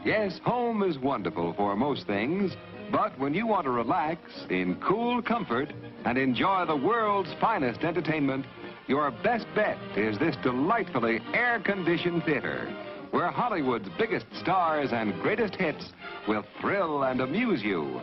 Yes, home is wonderful for most things, but when you want to relax in cool comfort and enjoy the world's finest entertainment, your best bet is this delightfully air-conditioned theater, where Hollywood's biggest stars and greatest hits will thrill and amuse you.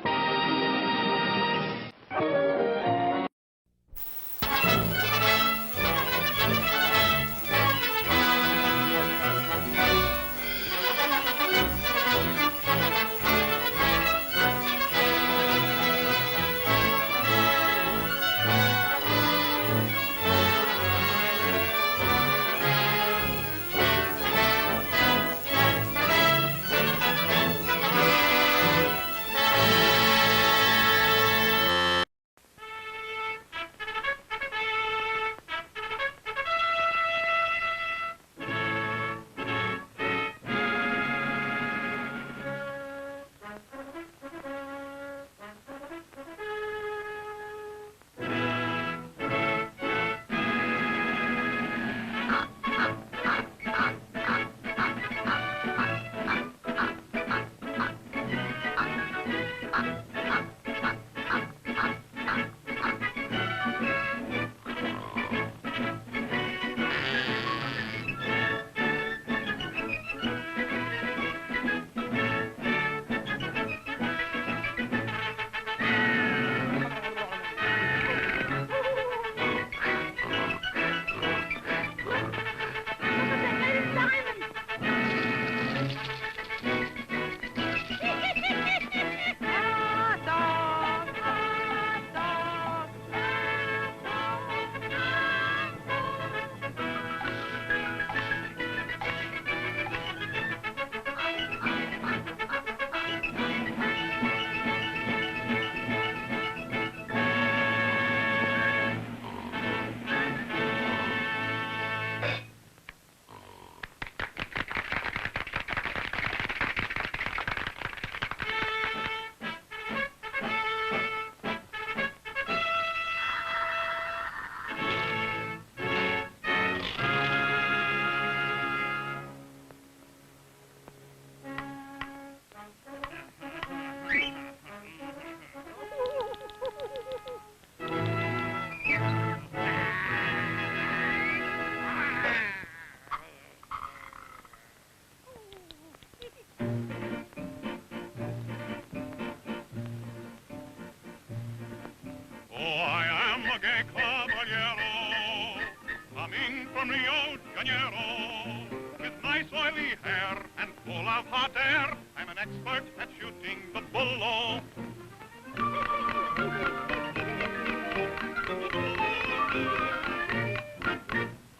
Coming from Rio de Janeiro, with nice oily hair and full of hot air, I'm an expert at shooting the bull.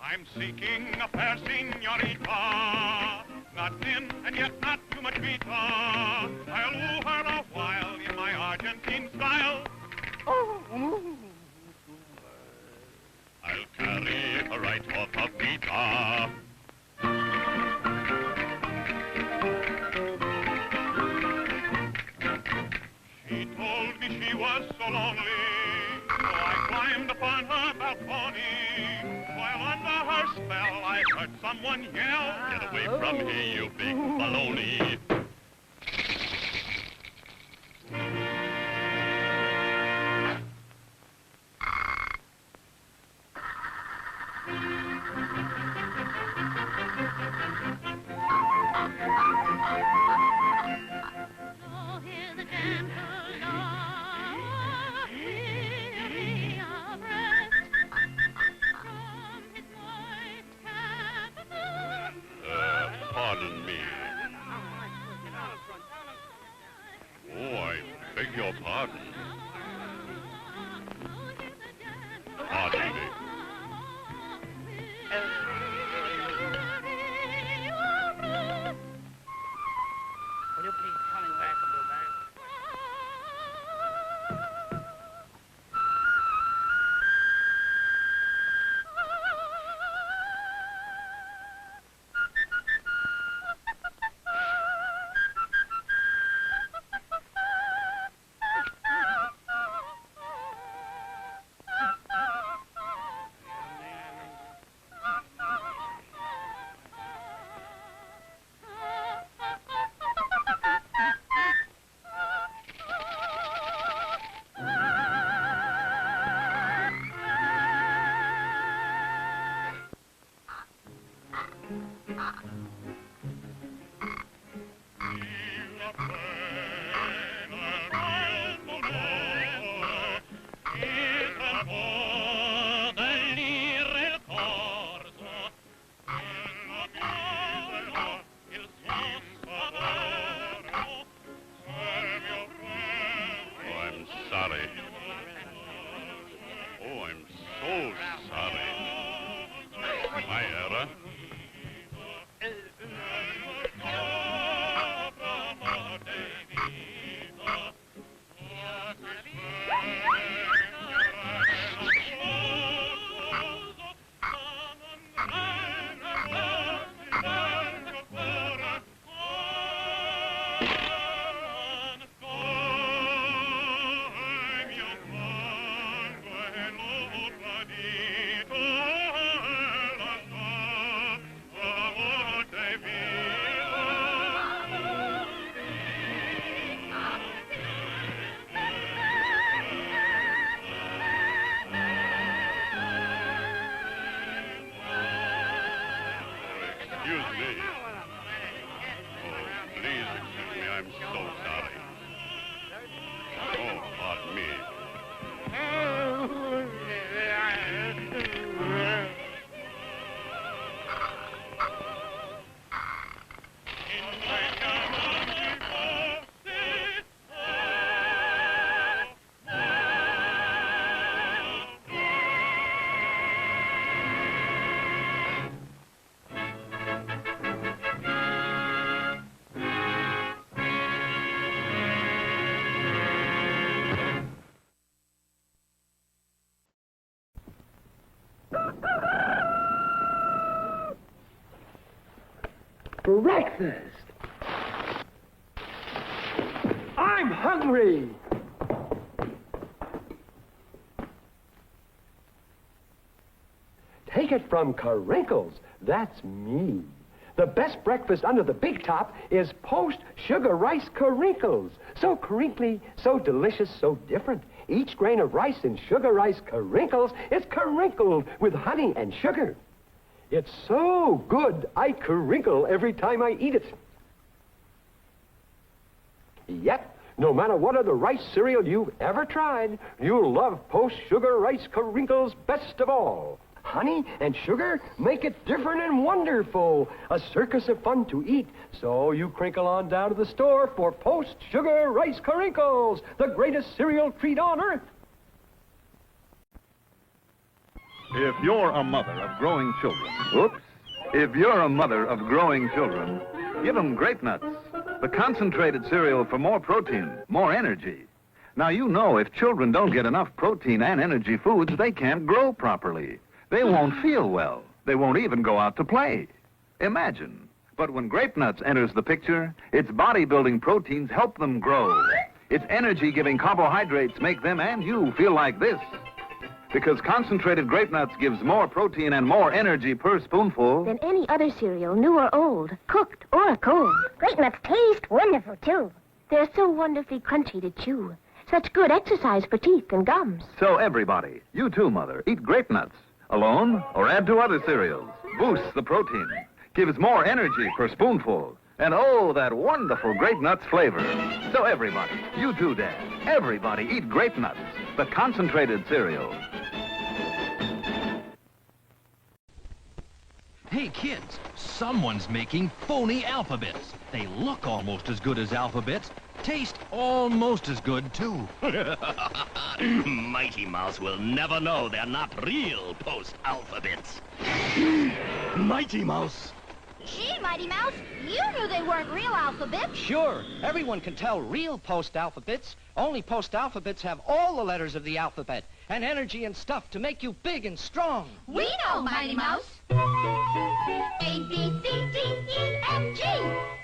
I'm seeking a fair senorita, not thin and yet not too much beta. I'll woo her a while in my Argentine style. I'll carry her right off of Vita. She told me she was so lonely, so I climbed upon her balcony. While under her spell, I heard someone yell, "Get away from me, you big baloney." Pardon me. Oh, I beg your pardon. Pardon me. Will you please call me where I can go back? excuse me. Oh, please excuse me. I'm so sorry. Oh, pardon me. Breakfast! I'm hungry! Take it from Carinkles. That's me. The best breakfast under the big top is post-sugar rice Carinkles. So crinkly, so delicious, so different. Each grain of rice in sugar rice Carinkles is carinkled with honey and sugar. It's so good, I crinkle every time I eat it. Yep, no matter what other rice cereal you've ever tried, you'll love post-sugar rice Carinkles best of all. Honey and sugar make it different and wonderful. A circus of fun to eat. So you crinkle on down to the store for post-sugar rice Carinkles, the greatest cereal treat on earth. If you're a mother of growing children, if you're a mother of growing children, give them Grape Nuts, the concentrated cereal for more protein, more energy. Now, you know if children don't get enough protein and energy foods, they can't grow properly. They won't feel well. They won't even go out to play. Imagine. But when Grape Nuts enters the picture, its bodybuilding proteins help them grow. Its energy-giving carbohydrates make them and you feel like this. Because concentrated Grape Nuts gives more protein and more energy per spoonful than any other cereal, new or old, cooked or cold. Grape Nuts taste wonderful, too. They're so wonderfully crunchy to chew. Such good exercise for teeth and gums. So everybody, you too, Mother, eat Grape Nuts. Alone or add to other cereals. Boosts the protein. Gives more energy per spoonful. And oh, that wonderful Grape Nuts flavor. So everybody, you too, Dad, everybody eat Grape Nuts, the concentrated cereal. Hey, kids, someone's making phony alphabets. They look almost as good as alphabets, taste almost as good, too. Mighty Mouse will never know they're not real post-alphabets. Mighty Mouse! Gee, Mighty Mouse, you knew they weren't real alphabets. Sure, everyone can tell real post-alphabets. Only post-alphabets have all the letters of the alphabet and energy and stuff to make you big and strong. We know, Mighty Mouse. A, B, C, D, E, F, G.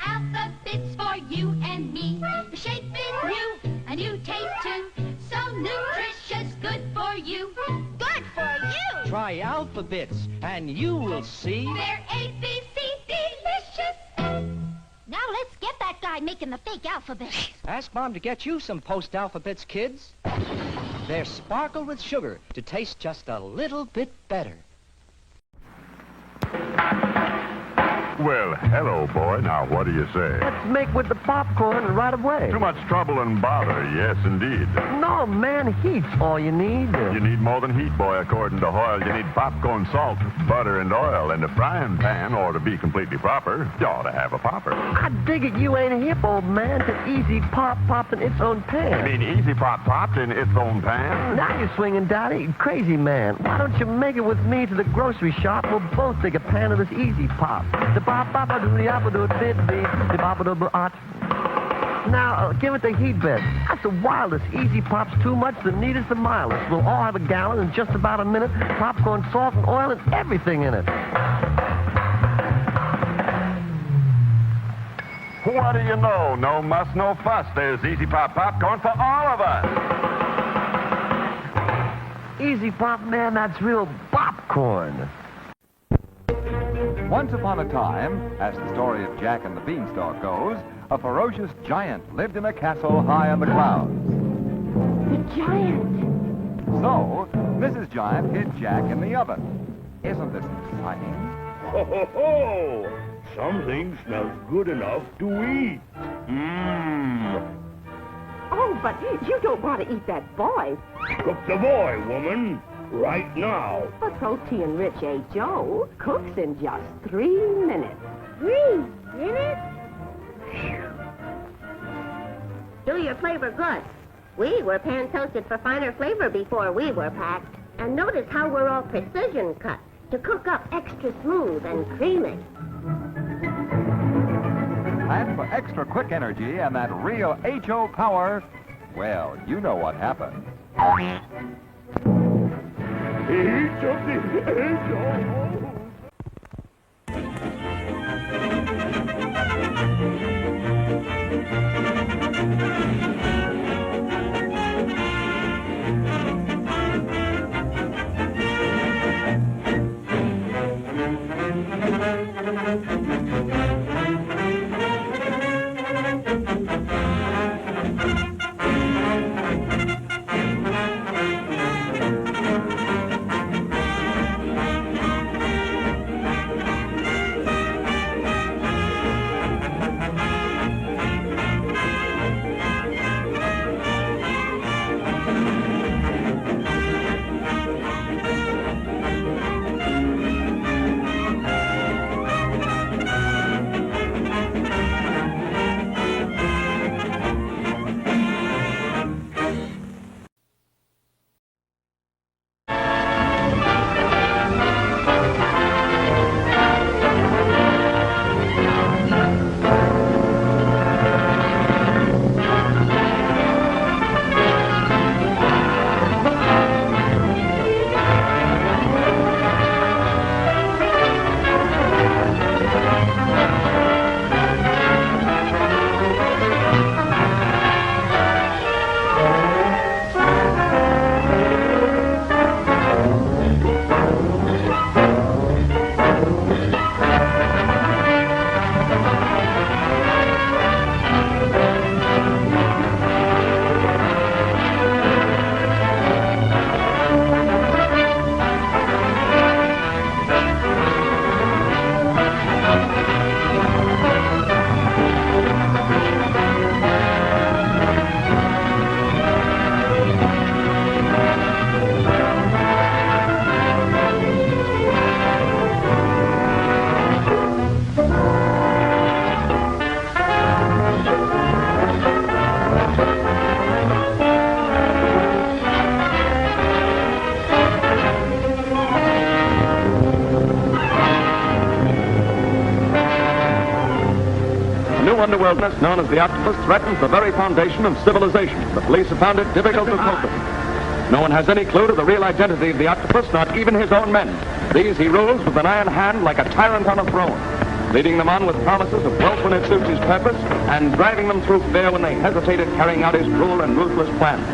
Alphabets for you and me. The shape is new, a new taste too. So nutritious, good for you. Good for you! Try alphabets, and you will see. They're A, B, C, delicious. Now let's get that guy making the fake alphabets. Ask Mom to get you some post-alphabets, kids. They're sparkled with sugar to taste just a little bit better. Well, hello, boy. Now, what do you say? Let's make with the popcorn right away. Too much trouble and bother, yes, indeed. No, man, heat's all you need. You need more than heat, boy, according to Hoyle. You need popcorn, salt, butter, and oil. And a frying pan, or to be completely proper, you ought to have a popper. I dig it you ain't hip, old man, to Easy Pop popped in its own pan. I mean, Easy Pop popped in its own pan? Now you're swinging, Daddy. Crazy man. Why don't you make it with me to the grocery shop? We'll both take a pan of this Easy Pop. Now, give it the heat bed. That's the wildest. Easy Pop's too much, the neatest, the mildest. We'll all have a gallon in just about a minute. Popcorn, salt, and oil, and everything in it. What do you know? No muss, no fuss. There's Easy Pop popcorn for all of us. Easy Pop, man, that's real popcorn. Once upon a time, as the story of Jack and the Beanstalk goes, a ferocious giant lived in a castle high in the clouds. The giant. So, Mrs. Giant hid Jack in the oven. Isn't this exciting? Ho, ho, ho! Something smells good enough to eat. Mmm. Oh, but you don't want to eat that boy. Cook the boy, woman. Right now. A protein-rich H.O. cooks in just 3 minutes. 3 minutes? Do your flavor good. We were pan-toasted for finer flavor before we were packed. And notice how we're all precision cut to cook up extra smooth and creamy. And for extra quick energy and that real H.O. power, well, you know what happened. Each of the H.O. Underworldness known as the octopus threatens the very foundation of civilization. The police have found it difficult to cope with. No one has any clue to the real identity of the octopus, not even his own men. These he rules with an iron hand like a tyrant on a throne, leading them on with promises of wealth when it suits his purpose, and driving them through fear when they hesitate at carrying out his cruel and ruthless plans.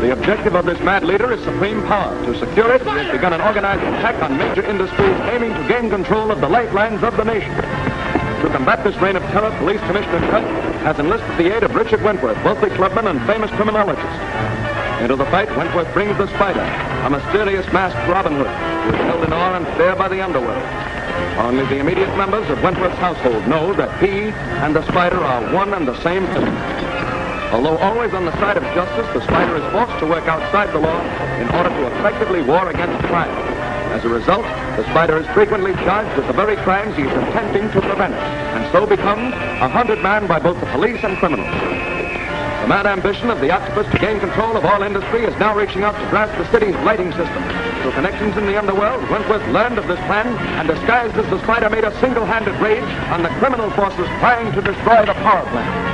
The objective of this mad leader is supreme power. To secure it, he has begun an organized attack on major industries aiming to gain control of the lifelines of the nation. To combat this reign of terror, Police Commissioner Cutt has enlisted the aid of Richard Wentworth, wealthy clubman and famous criminologist. Into the fight, Wentworth brings the Spider, a mysterious masked Robin Hood, who is held in awe and fear by the underworld. Only the immediate members of Wentworth's household know that he and the Spider are one and the same person. Although always on the side of justice, the Spider is forced to work outside the law in order to effectively war against crime. As a result, the Spider is frequently charged with the very crimes he is attempting to prevent, and so becomes a hunted man by both the police and criminals. The mad ambition of the octopus to gain control of all industry is now reaching out to grasp the city's lighting system. Through connections in the underworld, Wentworth learned of this plan, and disguised as the Spider made a single-handed raid on the criminal forces trying to destroy the power plant.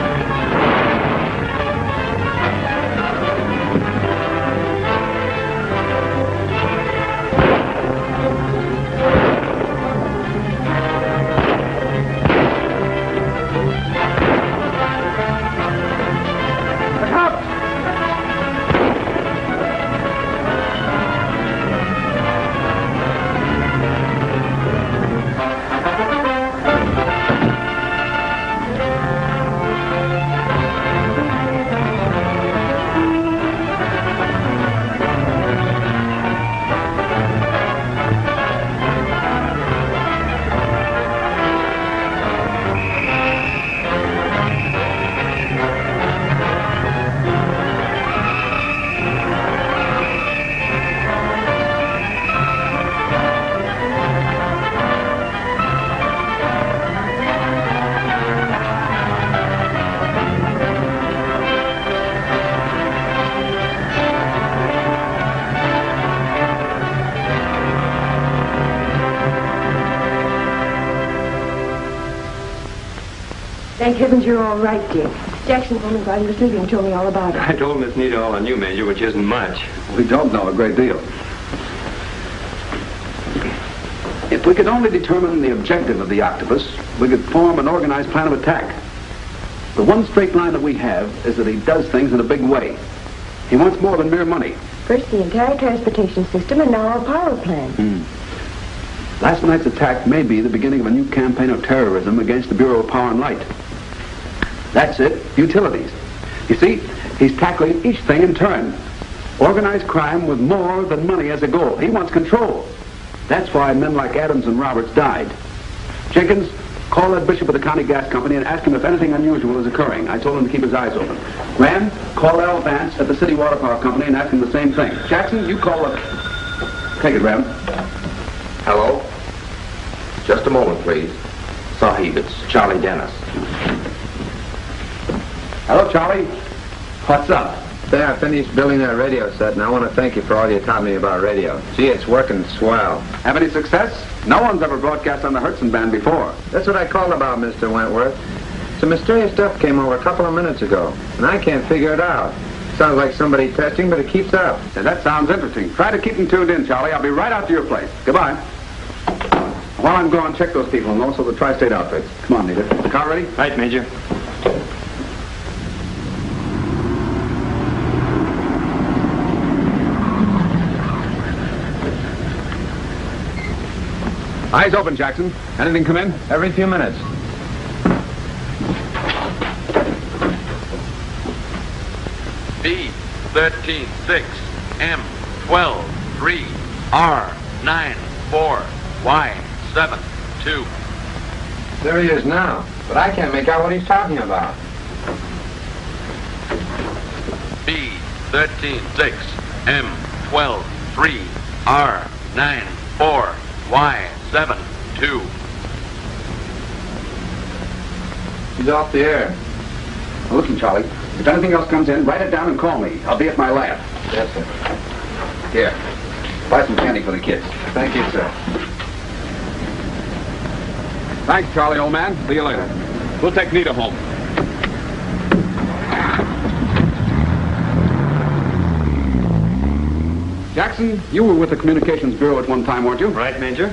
Thank heavens you're all right, Dick. Jackson told me while he was sleeping and told me all about it. I told Miss Nita all I knew, Major, which isn't much. We don't know a great deal. If we could only determine the objective of the octopus, we could form an organized plan of attack. The one straight line that we have is that he does things in a big way. He wants more than mere money. First the entire transportation system and now our power plant. Last night's attack may be the beginning of a new campaign of terrorism against the Bureau of Power and Light. That's it, utilities. You see, he's tackling each thing in turn. Organized crime with more than money as a goal. He wants control. That's why men like Adams and Roberts died. Jenkins, call that bishop of the county gas company and ask him if anything unusual is occurring. I told him to keep his eyes open. Graham, call Al Vance at the city water power company and ask him the same thing. Jackson, you call the... Take it, Graham. Hello? Just a moment, please. Sahib, it's Charlie Dennis. Hello, Charlie. What's up? Say, I finished building that radio set, and I want to thank you for all you taught me about radio. Gee, it's working swell. Have any success? No one's ever broadcast on the Hertzen band before. That's what I called about, Mr. Wentworth. Some mysterious stuff came over a couple of minutes ago, and I can't figure it out. Sounds like somebody testing, but it keeps up. Yeah, that sounds interesting. Try to keep them tuned in, Charlie. I'll be right out to your place. Goodbye. While I'm gone, check those people and also the tri-state outfits. Come on, Nita. The car ready? Right, Major. Eyes open, Jackson. Anything come in? Every few minutes. B13-6, M12-3, R94, Y72. There he is now, but I can't make out what he's talking about. B13-6, M12-3, R94, Y72. He's off the air. Now listen, Charlie. If anything else comes in, write it down and call me. I'll be at my lab. Yes, sir. Here. Buy some candy for the kids. Thank you, sir. Thanks, Charlie, old man. See you later. We'll take Nita home. Jackson, you were with the Communications Bureau at one time, weren't you? Right, Major.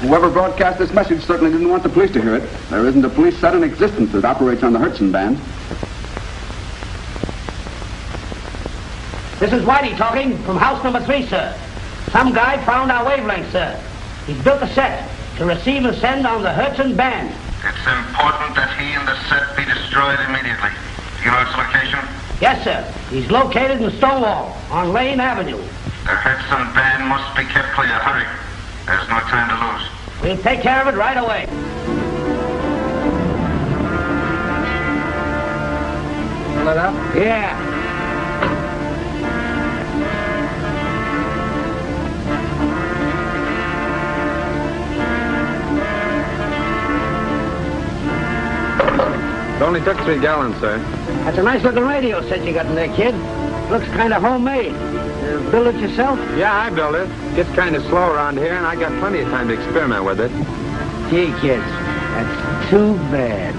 Whoever broadcast this message certainly didn't want the police to hear it. There isn't a police set in existence that operates on the Hertzen band. This is Whitey talking from house number 3, sir. Some guy found our wavelength, sir. He's built a set to receive and send on the Hertzen band. It's important that he and the set be destroyed immediately. Do you know its location? Yes, sir. He's located in Stonewall on Lane Avenue. The Hertzen band must be kept clear. Hurry. There's no time to lose. We'll take care of it right away. Fill it up? Yeah. It only took 3 gallons, sir. That's a nice looking radio set you got in there, kid. Looks kind of homemade. Build it yourself? Yeah, I built it. Gets kind of slow around here, and I got plenty of time to experiment with it. Gee, kids, that's too bad.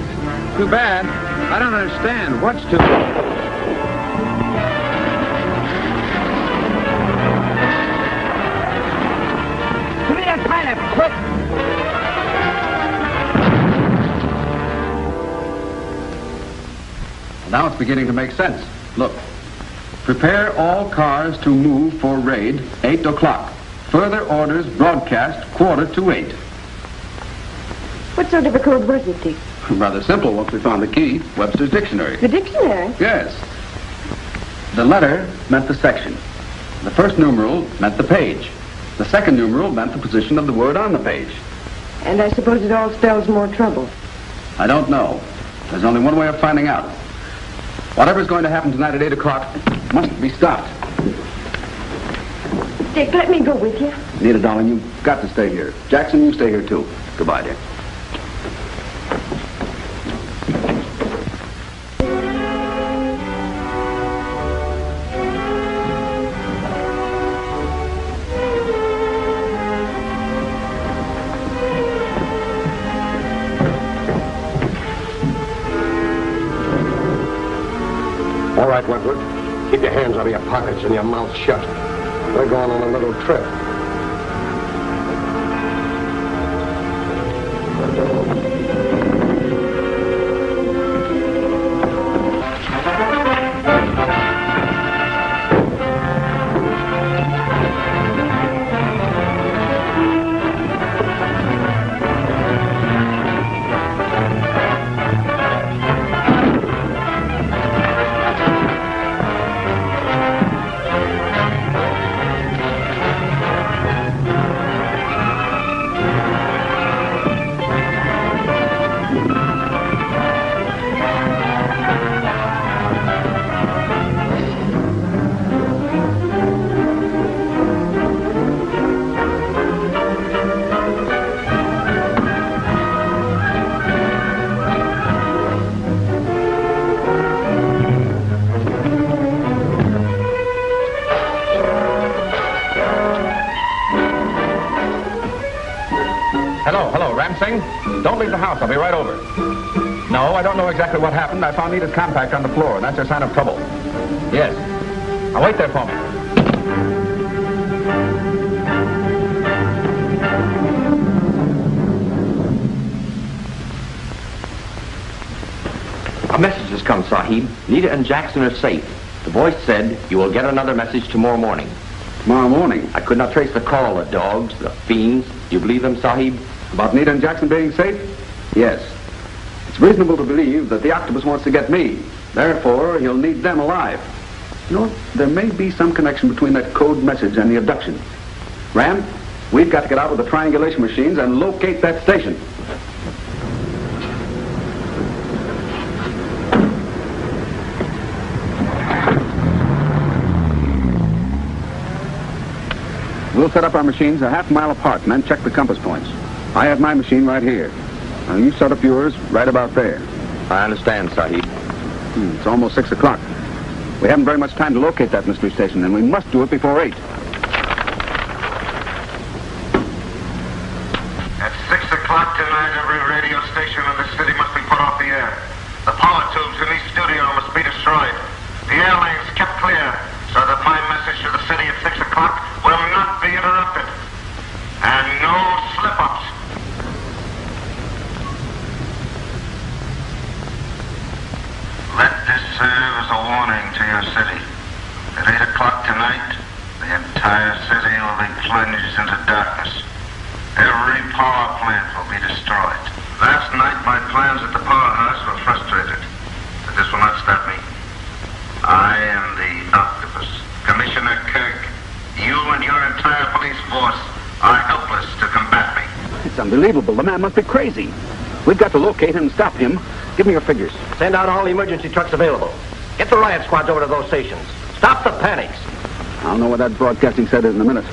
Too bad? I don't understand. What's too bad? Give me that pineapple, quick! Now it's beginning to make sense. Look. Prepare all cars to move for raid 8 o'clock. Further orders broadcast 7:45. What sort of a code was it, Dick? Rather simple once we found the key. Webster's dictionary. The dictionary? Yes. The letter meant the section. The first numeral meant the page. The second numeral meant the position of the word on the page. And I suppose it all spells more trouble. I don't know. There's only one way of finding out. Whatever's going to happen tonight at 8 o'clock must be stopped. Dick, let me go with you. Nita, darling, you've got to stay here. Jackson, you stay here, too. Goodbye, dear. Keep your hands out of your pockets and your mouth shut. We're going on a little trip. Don't leave the house. I'll be right over. No, I don't know exactly what happened. I found Nita's compact on the floor, and that's a sign of trouble. Yes. Now wait there for me. A message has come, Sahib. Nita and Jackson are safe. The voice said you will get another message tomorrow morning. Tomorrow morning? I could not trace the call. The dogs, the fiends. Do you believe them, Sahib? About Nita and Jackson being safe? Yes. It's reasonable to believe that the octopus wants to get me. Therefore, he'll need them alive. You know, there may be some connection between that code message and the abduction. Ram, we've got to get out with the triangulation machines and locate that station. We'll set up our machines a half-mile apart and then check the compass points. I have my machine right here. Now, you set up yours right about there. I understand, Sahib. It's almost 6 o'clock. We haven't very much time to locate that mystery station, and we must do it before 8. At 6 o'clock tonight, every radio station in the city must be put off the air. The power tubes in each studio must be destroyed. The air lanes kept clear, so that my message to the city at 6 o'clock will not be interrupted. And no slip-ups. Let this serve as a warning to your city. At 8 o'clock tonight, the entire city will be plunged into darkness. Every power plant will be destroyed. Last night, my plans at the powerhouse were frustrated. But this will not stop me. I am the octopus. Commissioner Kirk, you and your entire police force are helpless to combat me. It's unbelievable. The man must be crazy. We've got to locate him and stop him. Give me your figures. Send out all the emergency trucks available. Get the riot squads over to those stations. Stop the panics. I'll know what that broadcasting set is in a minute.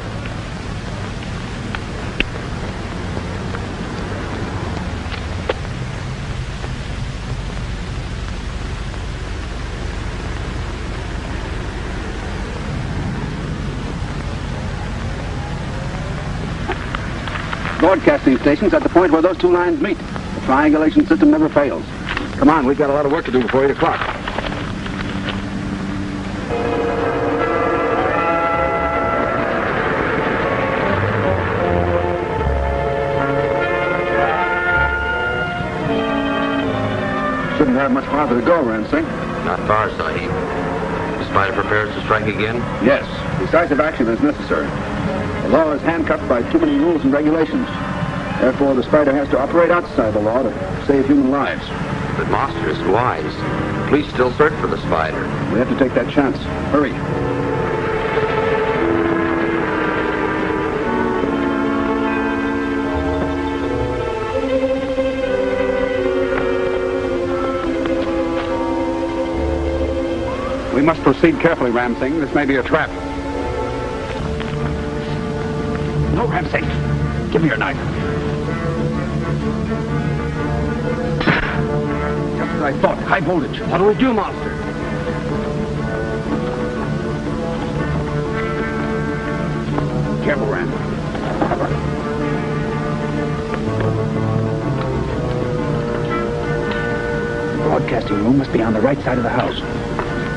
Broadcasting stations at the point where those two lines meet. The triangulation system never fails. Come on, we've got a lot of work to do before 8 o'clock. Shouldn't have much farther to go, Ramsey. Not far, Sahib. The spider prepares to strike again? Yes. Decisive action is necessary. The law is handcuffed by too many rules and regulations. Therefore, the spider has to operate outside the law to save human lives. But Master isn't wise. Police still search for the spider. We have to take that chance. Hurry. We must proceed carefully, Ramsey. This may be a trap. No, Ramsey. Give me your knife. Just as I thought. High voltage. What do we do, Monster? Careful, Ram. The broadcasting room must be on the right side of the house.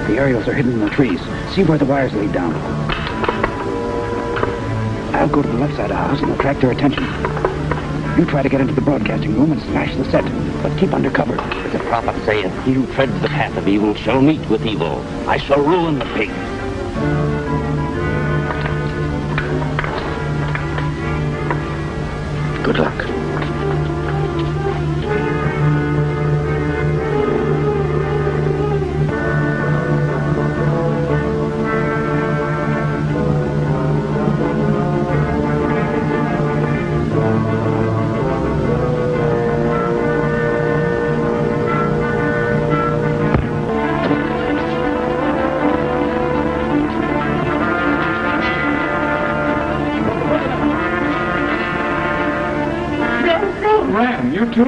The aerials are hidden in the trees. See where the wires lead down. I'll go to the left side of the house and attract their attention. You try to get into the broadcasting room and smash the set, but keep under cover. The prophet saith, he who treads the path of evil shall meet with evil. I shall ruin the pig. Good luck. You too?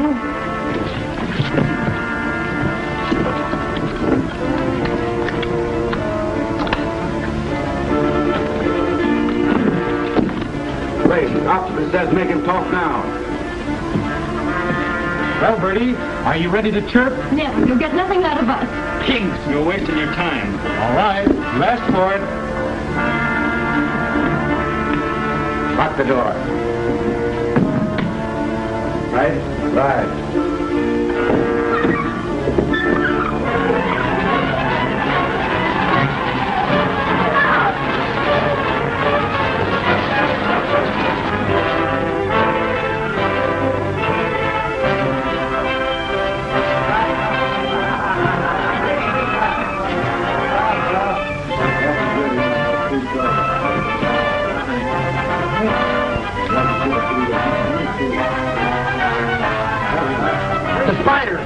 Wait, the officer says make him talk now. Well, Bertie, are you ready to chirp? Never. You'll get nothing out of us. Pigs, you're wasting your time. All right, you asked for it. Lock the door. Right? Right. The spider!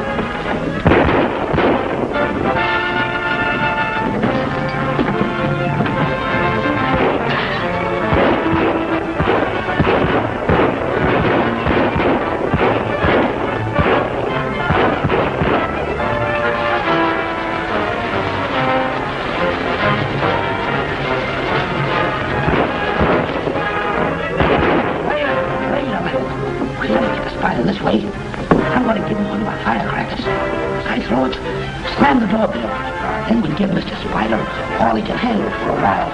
This way. I'm going to give him one of our firecrackers. I throw it, slam the doorbell. Then we'll give Mr. Spider all he can handle for a while.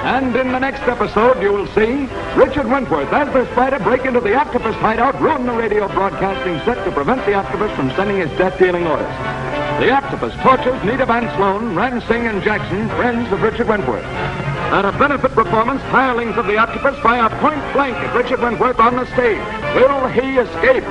And in the next episode, you will see Richard Wentworth, as the Spider, break into the octopus hideout, ruin the radio broadcasting set to prevent the octopus from sending his death-dealing orders. The octopus tortures Nita Van Sloan, Ran Singh, and Jackson, friends of Richard Wentworth. At a benefit performance, hirelings of the octopus fire point blank at Richard Wentworth on the stage. Will he escape?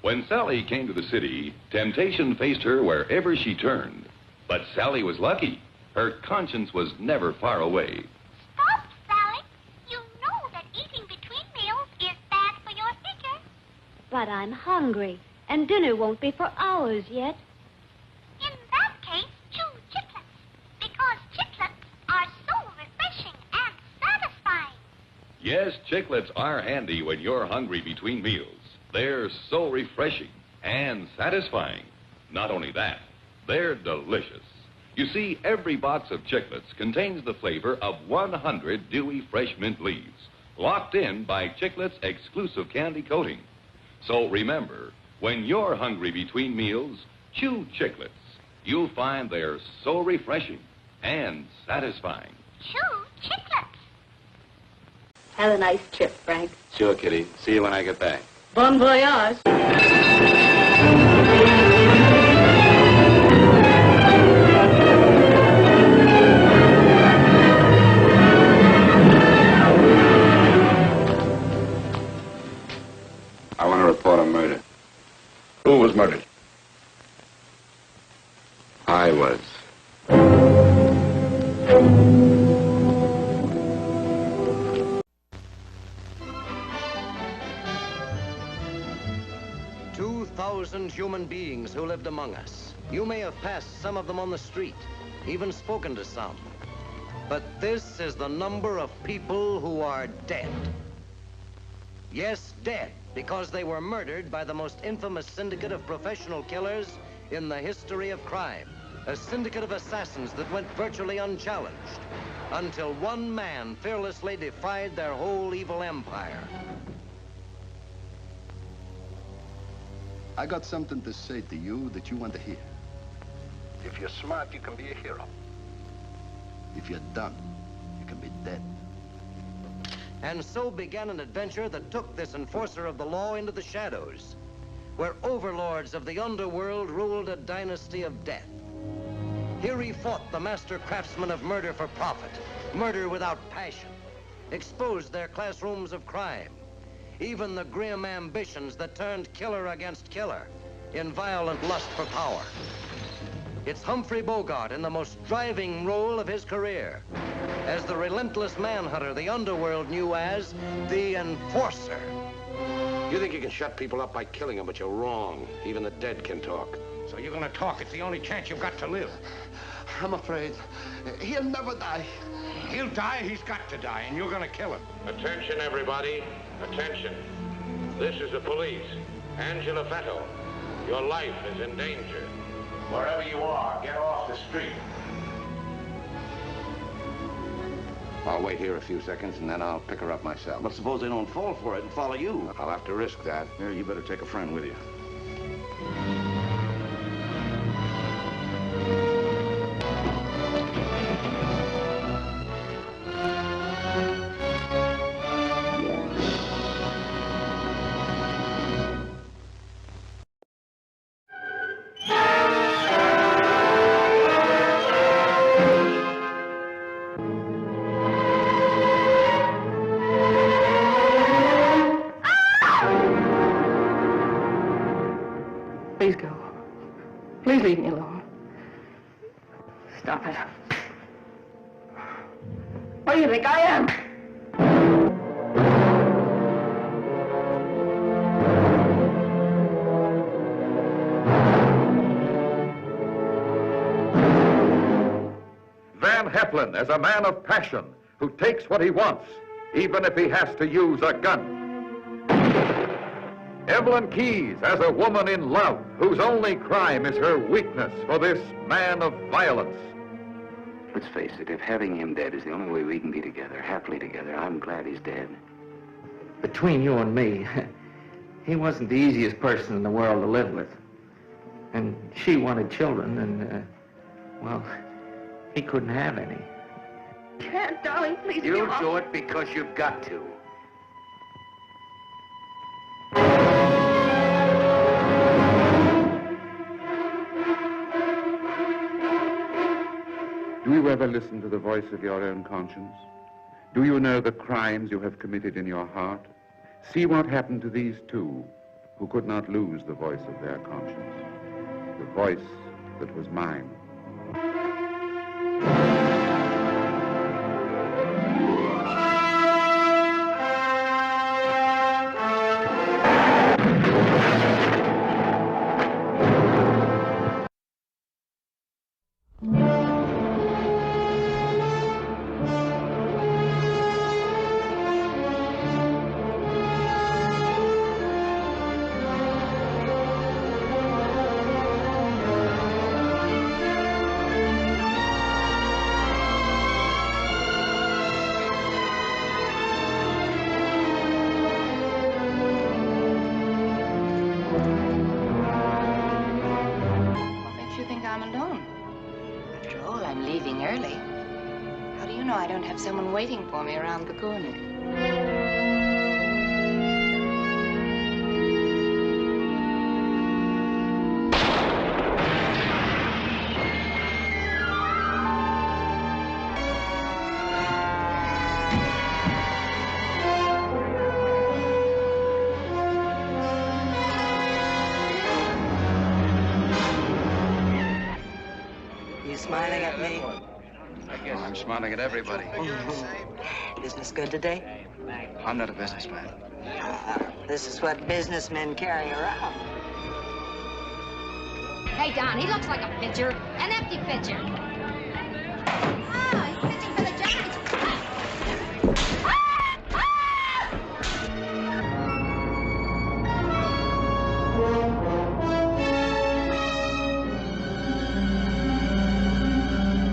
When Sally came to the city, temptation faced her wherever she turned. But Sally was lucky. Her conscience was never far away. Stop, Sally. You know that eating between meals is bad for your figure. But I'm hungry, and dinner won't be for hours yet. In that case, choose chiclets, because chiclets are so refreshing and satisfying. Yes, chiclets are handy when you're hungry between meals. They're so refreshing and satisfying. Not only that, they're delicious. You see, every box of chiclets contains the flavor of 100 dewy fresh mint leaves, locked in by Chiclets' exclusive candy coating. So remember, when you're hungry between meals, chew Chiclets. You'll find they're so refreshing and satisfying. Chew chiclets. Have a nice trip, Frank. Sure, Kitty. See you when I get back. Bon voyage. a murder. Who was murdered? I was. 2,000 human beings who lived among us. You may have passed some of them on the street, even spoken to some. But this is the number of people who are dead. Yes, dead, because they were murdered by the most infamous syndicate of professional killers in the history of crime. A syndicate of assassins that went virtually unchallenged until one man fearlessly defied their whole evil empire. I got something to say to you that you want to hear. If you're smart, you can be a hero. If you're dumb, you can be dead. And so began an adventure that took this enforcer of the law into the shadows, where overlords of the underworld ruled a dynasty of death. Here he fought the master craftsmen of murder for profit, murder without passion, exposed their classrooms of crime, even the grim ambitions that turned killer against killer in violent lust for power. It's Humphrey Bogart in the most driving role of his career, as the relentless manhunter the underworld knew as the Enforcer. You think you can shut people up by killing them, but you're wrong. Even the dead can talk. So you're gonna talk. It's the only chance you've got to live. I'm afraid he'll never die. He'll die, he's got to die, and you're gonna kill him. Attention, everybody. Attention. This is the police. Angela Fetto. Your life is in danger. Wherever you are, get off the street. I'll wait here a few seconds, and then I'll pick her up myself. But suppose they don't fall for it and follow you. I'll have to risk that. Here, you better take a friend with you. Please go. Please leave me alone. Stop it. What do you think I am? Van Heflin as a man of passion who takes what he wants, even if he has to use a gun. Evelyn Keyes as a woman in love whose only crime is her weakness for this man of violence. Let's face it, if having him dead is the only way we can be together, happily together, I'm glad he's dead. Between you and me, he wasn't the easiest person in the world to live with. And she wanted children, and, well, he couldn't have any. Can't, darling, please. You do it because you've got to. Do you ever listen to the voice of your own conscience? Do you know the crimes you have committed in your heart? See what happened to these two who could not lose the voice of their conscience, the voice that was mine. Someone waiting for me around the corner. smiling at me? I'm smiling at everybody. Business good today? I'm not a businessman. This is what businessmen carry around. Hey, Don, he looks like a pitcher. An empty pitcher. Ah, he's pitching for the Giants.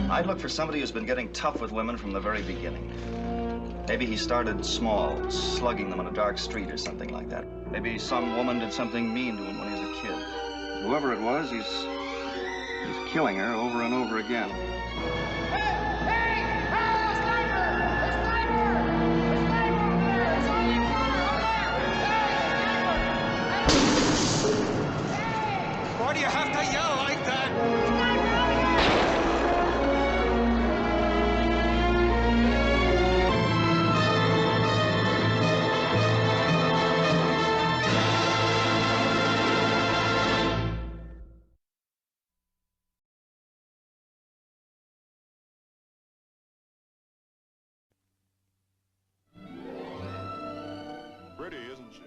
I'd look for somebody who's been getting tough with women from the very beginning. Maybe he started small, slugging them on a dark street or something like that. Maybe some woman did something mean to him when he was a kid. Whoever it was, he's killing her over and over again. Why do you have to yell like that? Pretty, isn't she?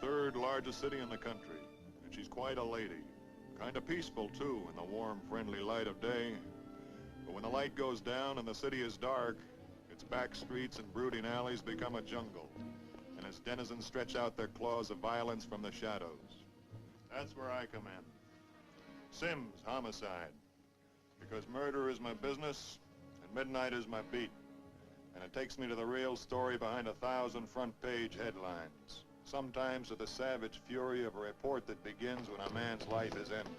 The third largest city in the country. And she's quite a lady. Kind of peaceful, too, in the warm, friendly light of day. But when the light goes down and the city is dark, its back streets and brooding alleys become a jungle. And its denizens stretch out their claws of violence from the shadows. That's where I come in. Sims, homicide. Because murder is my business, and midnight is my beat. And it takes me to the real story behind 1,000 front-page headlines. Sometimes to the savage fury of a report that begins when a man's life is ended.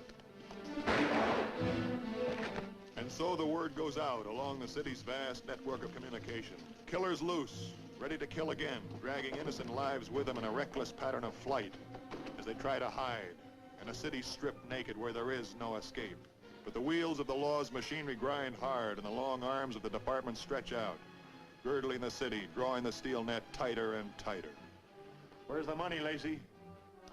And so the word goes out along the city's vast network of communication. Killers loose, ready to kill again, dragging innocent lives with them in a reckless pattern of flight as they try to hide in a city stripped naked where there is no escape. But the wheels of the law's machinery grind hard and the long arms of the department stretch out, girdling the city, drawing the steel net tighter and tighter. Where's the money, Lacey?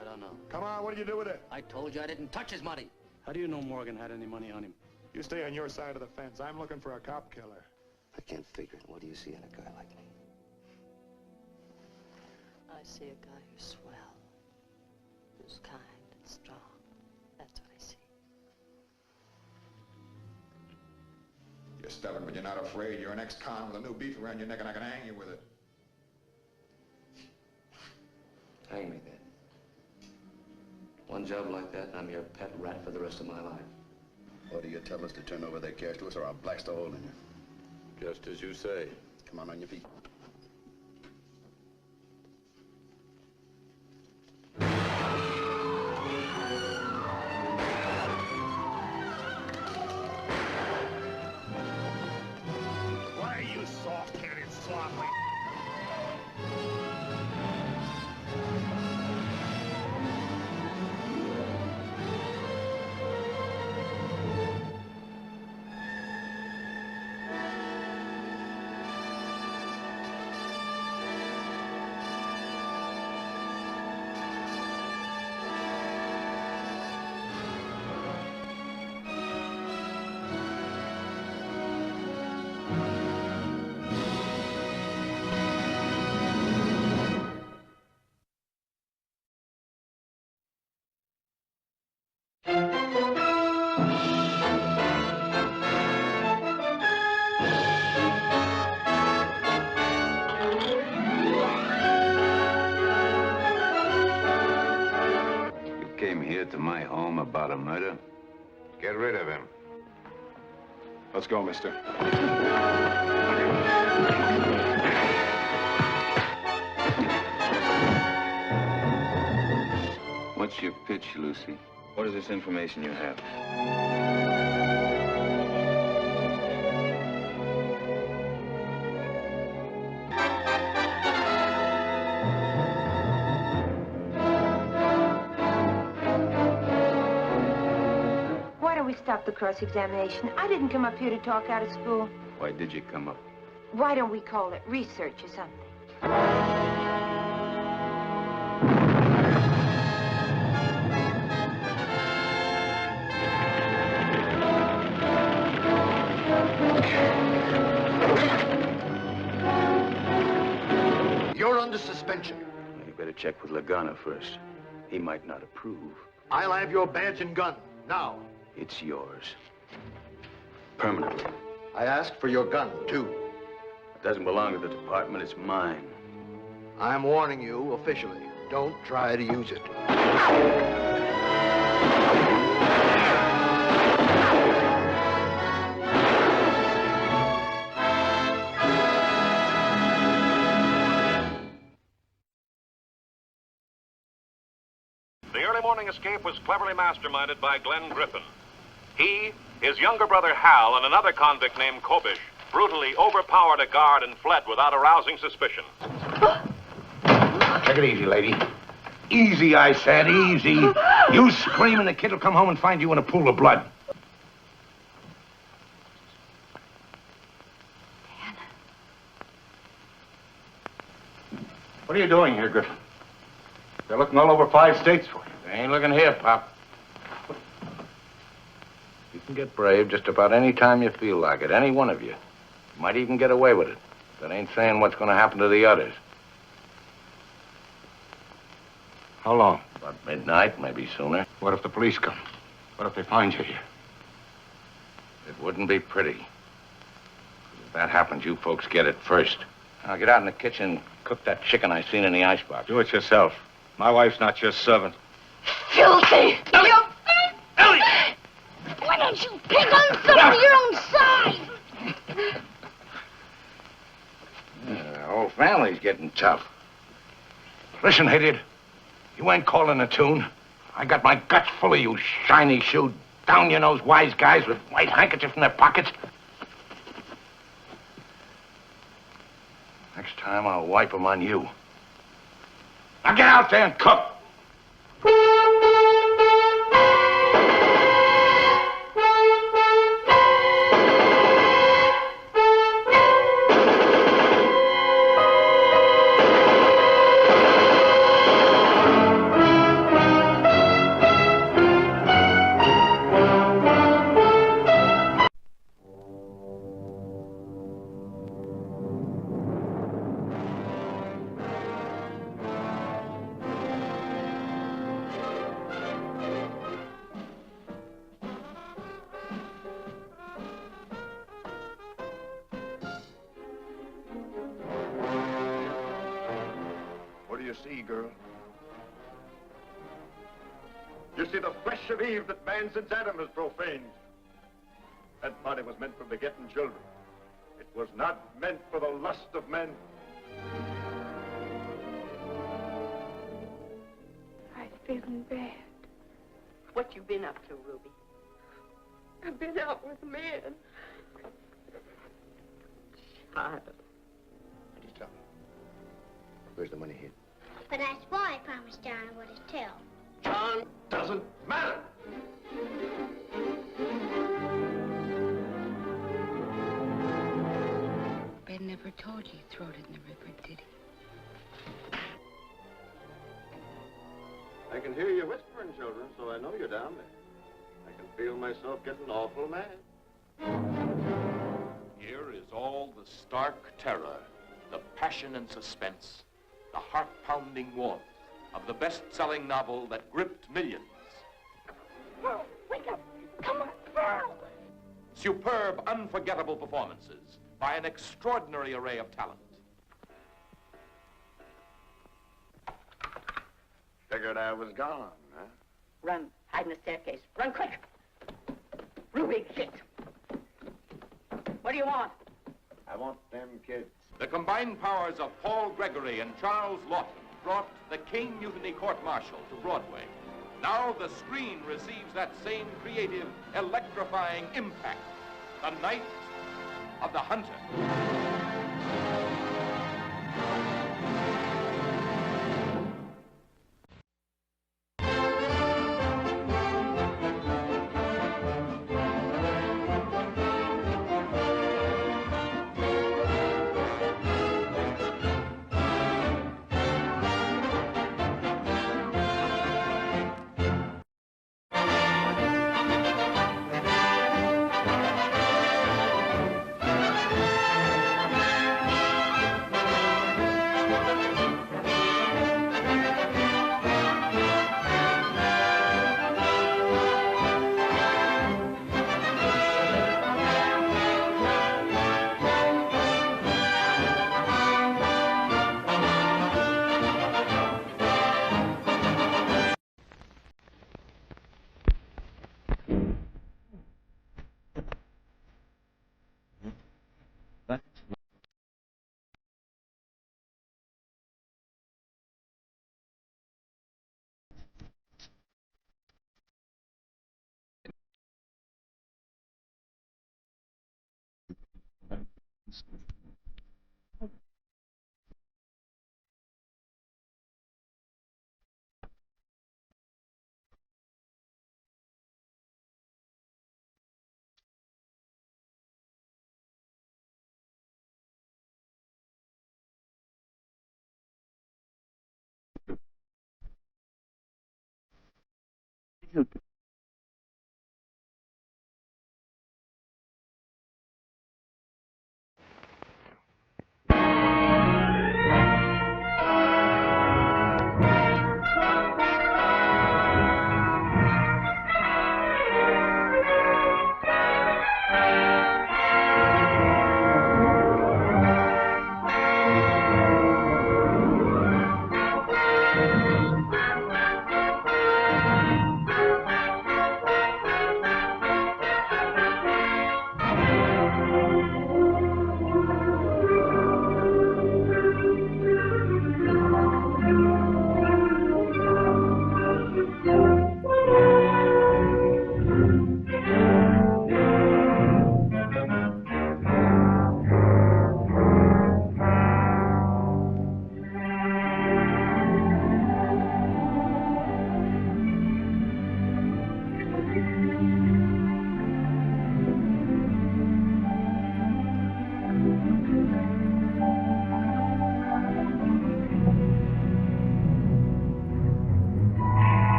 I don't know. Come on, what did you do with it? I told you I didn't touch his money. How do you know Morgan had any money on him? You stay on your side of the fence. I'm looking for a cop killer. I can't figure it. What do you see in a guy like me? I see a guy who's swell, who's kind and strong. That's what I see. You're stubborn, but you're not afraid. You're an ex-con with a new beef around your neck, and I can hang you with it. Hang me then. One job like that, and I'm your pet rat for the rest of my life. Or do you tell us to turn over that cash to us, or I'll blast a hole in you? Just as you say. Come on your feet. Why are you soft-headed, sloppy? To my home about a murder? Get rid of him. Let's go, mister. What's your pitch, Lucy? What is this information you have? Stop the cross-examination. I didn't come up here to talk out of school. Why did you come up? Why don't we call it research or something? better check with Lagana first. He might not approve. I'll have your badge and gun, now. It's yours. Permanently. I asked for your gun, too. It doesn't belong to the department, it's mine. I'm warning you officially. Don't try to use it. The early morning escape was cleverly masterminded by Glenn Griffin. He, his younger brother Hal, and another convict named Kobish brutally overpowered a guard and fled without arousing suspicion. Take it easy, lady. Easy, I said, easy. You scream and the kid will come home and find you in a pool of blood. What are you doing here, Griffin? They're looking all over 5 states for you. They ain't looking here, Pop. You can get brave just about any time you feel like it, any one of you. You might even get away with it. That ain't saying what's going to happen to the others. How long? About midnight, maybe sooner. What if the police come? What if they find you here? It wouldn't be pretty. If that happens, you folks get it first. Now get out in the kitchen, cook that chicken I seen in the icebox. Do it yourself. My wife's not your servant. Filthy! Ellie! Ellie! Why don't you pick on some of your own size? The whole family's getting tough. Listen, idiot. You ain't calling a tune. I got my guts full of you shiny-shoed, down-your-nose wise guys with white handkerchiefs in their pockets. Next time, I'll wipe them on you. Now get out there and cook. See, girl. You see the flesh of Eve that man since Adam has profaned. That body was meant for begetting children. It was not meant for the lust of men. I'm feeling bad. What you been up to, Ruby? I've been out with men. Child. Just tell me. Where's the money hid? But I swore I promised John I wouldn't tell. John doesn't matter. Ben never told you he threw it in the river, did he? I can hear you whispering, children, so I know you're down there. I can feel myself getting awful mad. Here is all the stark terror, the passion and suspense, the heart-pounding warmth of the best-selling novel that gripped millions. Pearl, wake up! Come on, Pearl! Superb, unforgettable performances by an extraordinary array of talent. Figured I was gone, huh? Run, hide in the staircase. Run quick! Ruby, shit! What do you want? I want them kids. The combined powers of Paul Gregory and Charles Lawton brought The King Mutiny Court-Martial to Broadway. Now the screen receives that same creative, electrifying impact. The Night of the Hunter.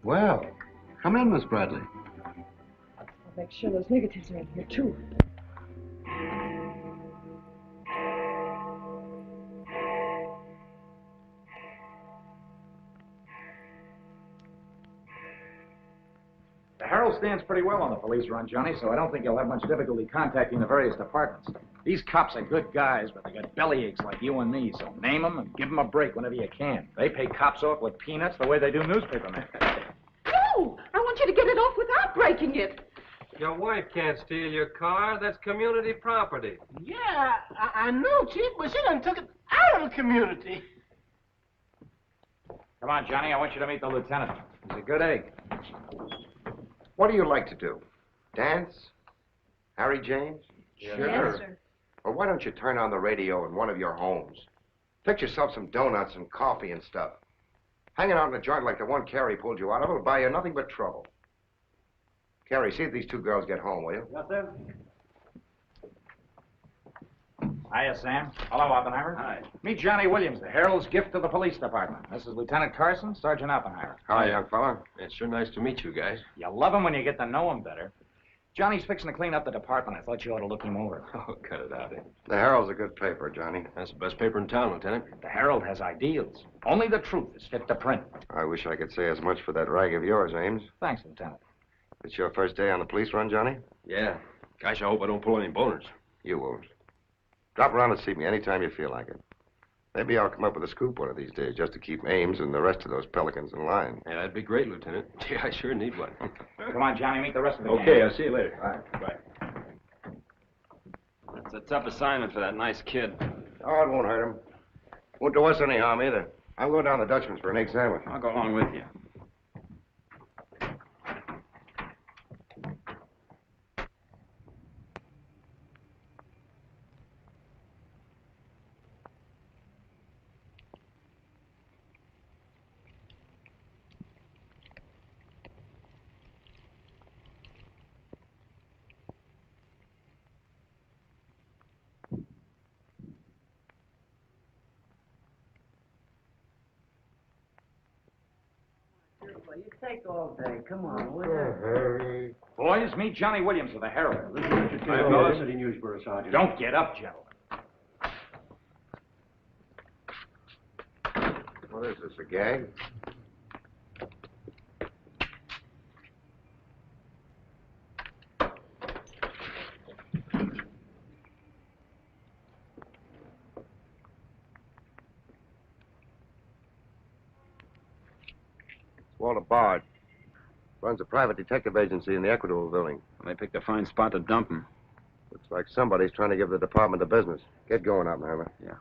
Well, come in, Miss Bradley. I'll make sure those negatives are in here, too. The Herald stands pretty well on the police run, Johnny, so I don't think you'll have much difficulty contacting the various departments. These cops are good guys, but they got bellyaches like you and me, so name them and give them a break whenever you can. They pay cops off with peanuts the way they do newspapermen. No! I want you to get it off without breaking it. Your wife can't steal your car. That's community property. Yeah, I know, Chief, but she done took it out of the community. Come on, Johnny, I want you to meet the lieutenant. He's a good egg. What do you like to do? Dance? Harry James? Yes, sir. Well, why don't you turn on the radio in one of your homes? Fix yourself some donuts and coffee and stuff. Hanging out in a joint like the one Carrie pulled you out of will buy you nothing but trouble. Carrie, see if these two girls get home, will you? Yes, sir. Hiya, Sam. Hello, Oppenheimer. Hi. Meet Johnny Williams, the Herald's gift to the police department. This is Lieutenant Carson, Sergeant Oppenheimer. Hi, young fella. It's sure nice to meet you guys. You love him when you get to know him better. Johnny's fixing to clean up the department. I thought you ought to look him over. Oh, cut it out, eh? The Herald's a good paper, Johnny. That's the best paper in town, Lieutenant. The Herald has ideals. Only the truth is fit to print. I wish I could say as much for that rag of yours, Ames. Thanks, Lieutenant. It's your first day on the police run, Johnny? Yeah. Gosh, I hope I don't pull any boners. You won't. Drop around and see me anytime you feel like it. Maybe I'll come up with a scoop one of these days just to keep Ames and the rest of those pelicans in line. Yeah, that'd be great, Lieutenant. Yeah, I sure need one. Come on, Johnny, meet the rest of the gang. Okay, I'll see you later. All right. Bye. That's a tough assignment for that nice kid. Oh, it won't hurt him. Won't do us any harm either. I'm going down to Dutchman's for an egg sandwich. I'll go along with you. You take all day. Come on, will Hurry. Boys, meet Johnny Williams of the Herald. City Newsbureau, Sergeant. Don't get up, gentlemen. What is this, a gag? Walter Bard. Runs a private detective agency in the Equitable building. Well, they picked a fine spot to dump him. Looks like somebody's trying to give the department the business. Get going, Oppenheimer. Yeah.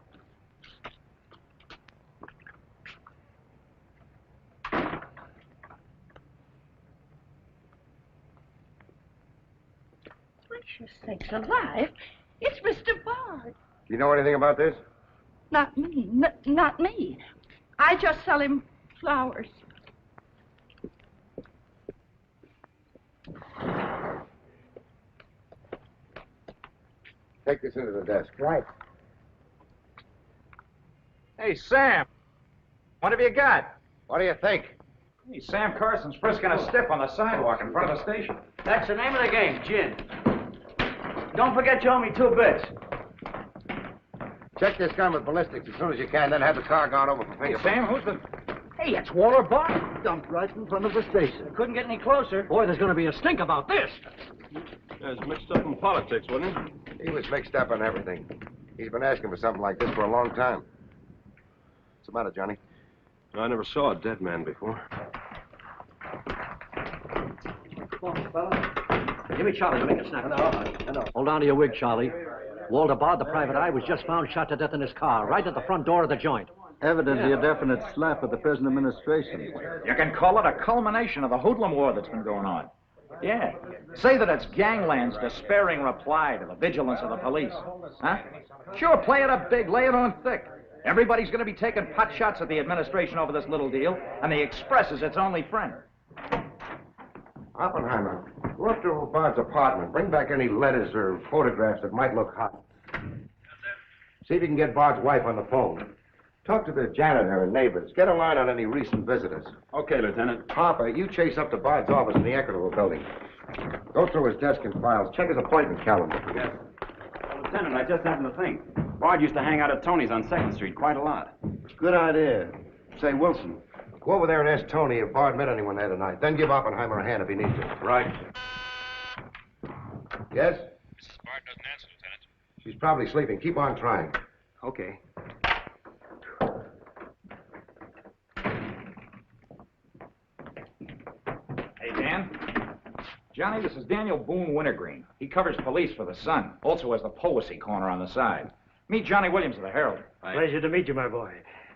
Precious sakes alive. It's Mr. Bard. Do you know anything about this? Not me. Not me. I just sell him flowers. Take this into the desk. Right. Hey, Sam. What have you got? What do you think? Hey, Sam Carson's frisking a stiff on the sidewalk in front of the station. That's the name of the game, gin. Don't forget you owe me 2 bits. Check this gun with ballistics as soon as you can, then have the car gone over for Hey, fingerprints. Sam, who's the... Hey, it's Walter Bard. Dumped right in front of the station. Couldn't get any closer. Boy, there's going to be a stink about this. He was mixed up in politics, wasn't he? He was mixed up in everything. He's been asking for something like this for a long time. What's the matter, Johnny? I never saw a dead man before. Come on, fella. Give me Charlie to make a snap. No. Hold on to your wig, Charlie. Walter Bard, the private eye, was just found shot to death in his car, right at the front door of the joint. Evidently a definite slap at the present administration. You can call it a culmination of the hoodlum war that's been going on. Yeah. Say that it's Gangland's despairing reply to the vigilance of the police. Huh? Sure, play it up big, lay it on thick. Everybody's going to be taking pot shots at the administration over this little deal, and the Express is its only friend. Oppenheimer, go up to Bard's apartment. Bring back any letters or photographs that might look hot. See if you can get Bard's wife on the phone. Talk to the janitor and neighbors. Get a line on any recent visitors. Okay, Lieutenant. Harper, you chase up to Bard's office in the Equitable building. Go through his desk and files. Check his appointment calendar. Yes. Well, Lieutenant, I just happened to think. Bard used to hang out at Tony's on 2nd Street quite a lot. Good idea. Say, Wilson, go over there and ask Tony if Bard met anyone there tonight. Then give Oppenheimer a hand if he needs to. Right. Yes? Mrs. Bard doesn't answer, Lieutenant. She's probably sleeping. Keep on trying. Okay. Hey, Dan. Johnny, this is Daniel Boone Wintergreen. He covers police for the Sun. Also has the Poesy Corner on the side. Meet Johnny Williams of the Herald. Pleasure to meet you, my boy.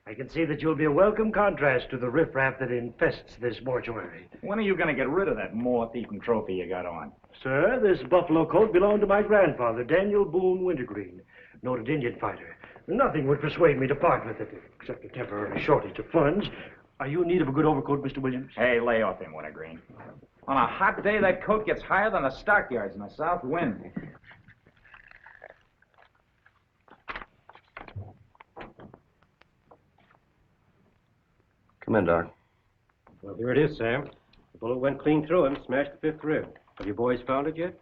I can see that you'll be a welcome contrast to the riffraff that infests this mortuary. When are you going to get rid of that moth-eaten trophy you got on? Sir, this buffalo coat belonged to my grandfather, Daniel Boone Wintergreen, noted Indian fighter. Nothing would persuade me to part with it, except a temporary shortage of funds. Are you in need of a good overcoat, Mr. Williams? Hey, lay off him, Wintergreen. On a hot day, that coat gets higher than the stockyards in a south wind. Come in, Doc. Well, here it is, Sam. The bullet went clean through him, smashed the 5th rib. Have you boys found it yet?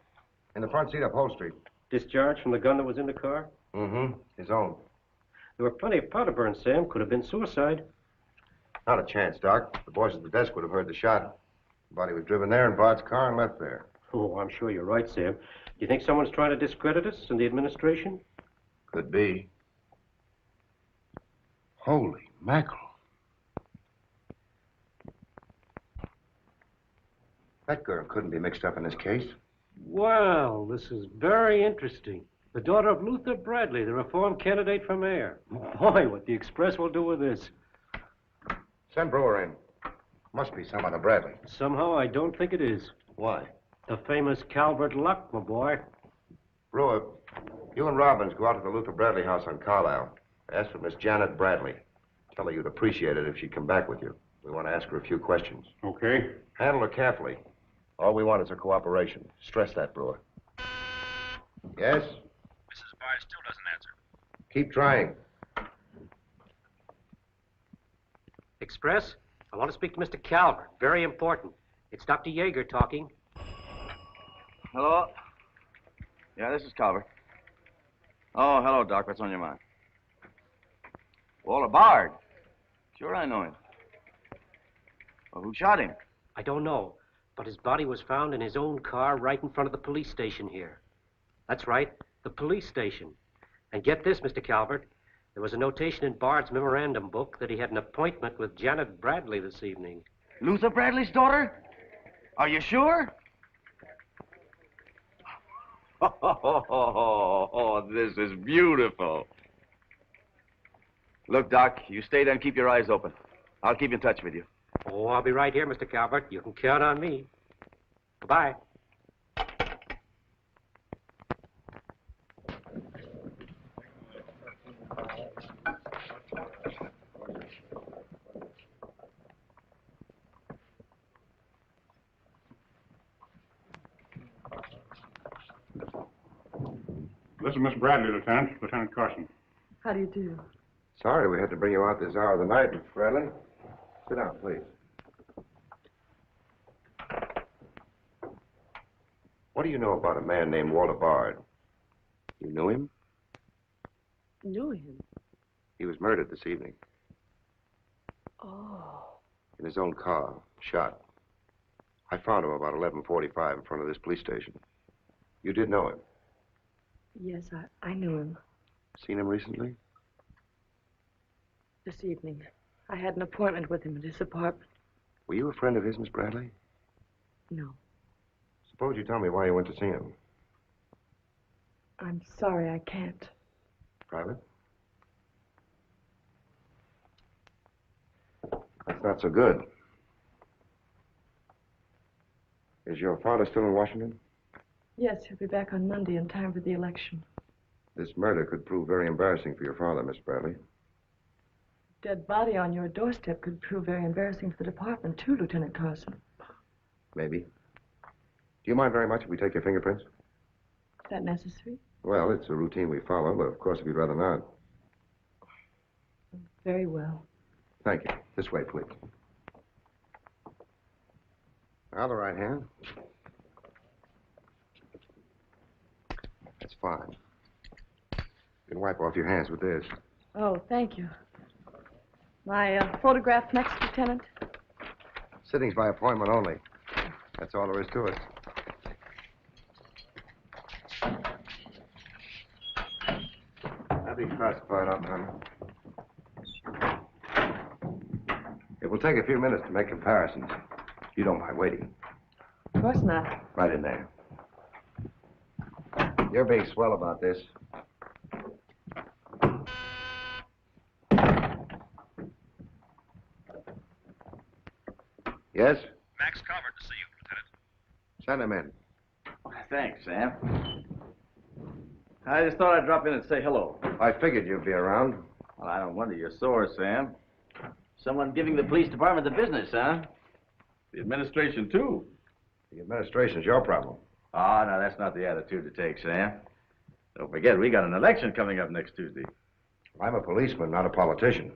In the front seat upholstery. Discharge from the gun that was in the car? Mm-hmm. His own. There were plenty of powder burns, Sam. Could have been suicide. Not a chance, Doc. The boys at the desk would have heard the shot. The body was driven there in Bard's car and left there. Oh, I'm sure you're right, Sam. Do you think someone's trying to discredit us in the administration? Could be. Holy mackerel. That girl couldn't be mixed up in this case. Well, this is very interesting. The daughter of Luther Bradley, the reform candidate for mayor. Boy, what the Express will do with this. Send Brewer in. Must be some other Bradley. Somehow, I don't think it is. Why? The famous Calvert Luck, my boy. Brewer, you and Robbins go out to the Luther Bradley house on Carlisle. Ask for Miss Janet Bradley. Tell her you'd appreciate it if she'd come back with you. We want to ask her a few questions. Okay. Handle her carefully. All we want is her cooperation. Stress that, Brewer. Yes? Mrs. Bard still doesn't answer. Keep trying. Express? I want to speak to Mr. Calvert. Very important. It's Dr. Yeager talking. Hello? Yeah, this is Calvert. Oh, hello, Doc. What's on your mind? Walter Bard. Sure, I know him. Well, who shot him? I don't know, but his body was found in his own car right in front of the police station here. That's right, the police station. And get this, Mr. Calvert. There was a notation in Bard's memorandum book that he had an appointment with Janet Bradley this evening. Luther Bradley's daughter? Are you sure? Oh, this is beautiful. Look, Doc, you stay there and keep your eyes open. I'll keep in touch with you. Oh, I'll be right here, Mr. Calvert. You can count on me. Goodbye. This is Miss Bradley, Lieutenant. Lieutenant Carson. How do you do? Sorry we had to bring you out this hour of the night, Miss Bradley. Sit down, please. What do you know about a man named Walter Bard? You knew him? Knew him? He was murdered this evening. Oh. In his own car, shot. I found him about 11:45 in front of this police station. You did know him? Yes, I knew him. Seen him recently? This evening. I had an appointment with him at his apartment. Were you a friend of his, Miss Bradley? No. Suppose you tell me why you went to see him. I'm sorry, I can't. Private? That's not so good. Is your father still in Washington? Yes, he'll be back on Monday in time for the election. This murder could prove very embarrassing for your father, Miss Bradley. Dead body on your doorstep could prove very embarrassing for the department, too, Lieutenant Carson. Maybe. Do you mind very much if we take your fingerprints? Is that necessary? Well, it's a routine we follow, but of course, if you'd rather not. Very well. Thank you. This way, please. Now, the right hand. That's fine. You can wipe off your hands with this. Oh, thank you. My photograph next, Lieutenant? Sittings by appointment only. That's all there is to it. That'll be classified up, honey. It will take a few minutes to make comparisons. You don't mind waiting. Of course not. Right in there. You're being swell about this. Yes? Max Calvert to see you, Lieutenant. Send him in. Thanks, Sam. I just thought I'd drop in and say hello. I figured you'd be around. Well, I don't wonder you're sore, Sam. Someone giving the police department the business, huh? The administration, too. The administration's your problem. Oh, no, that's not the attitude to take, Sam. Don't forget, we got an election coming up next Tuesday. I'm a policeman, not a politician.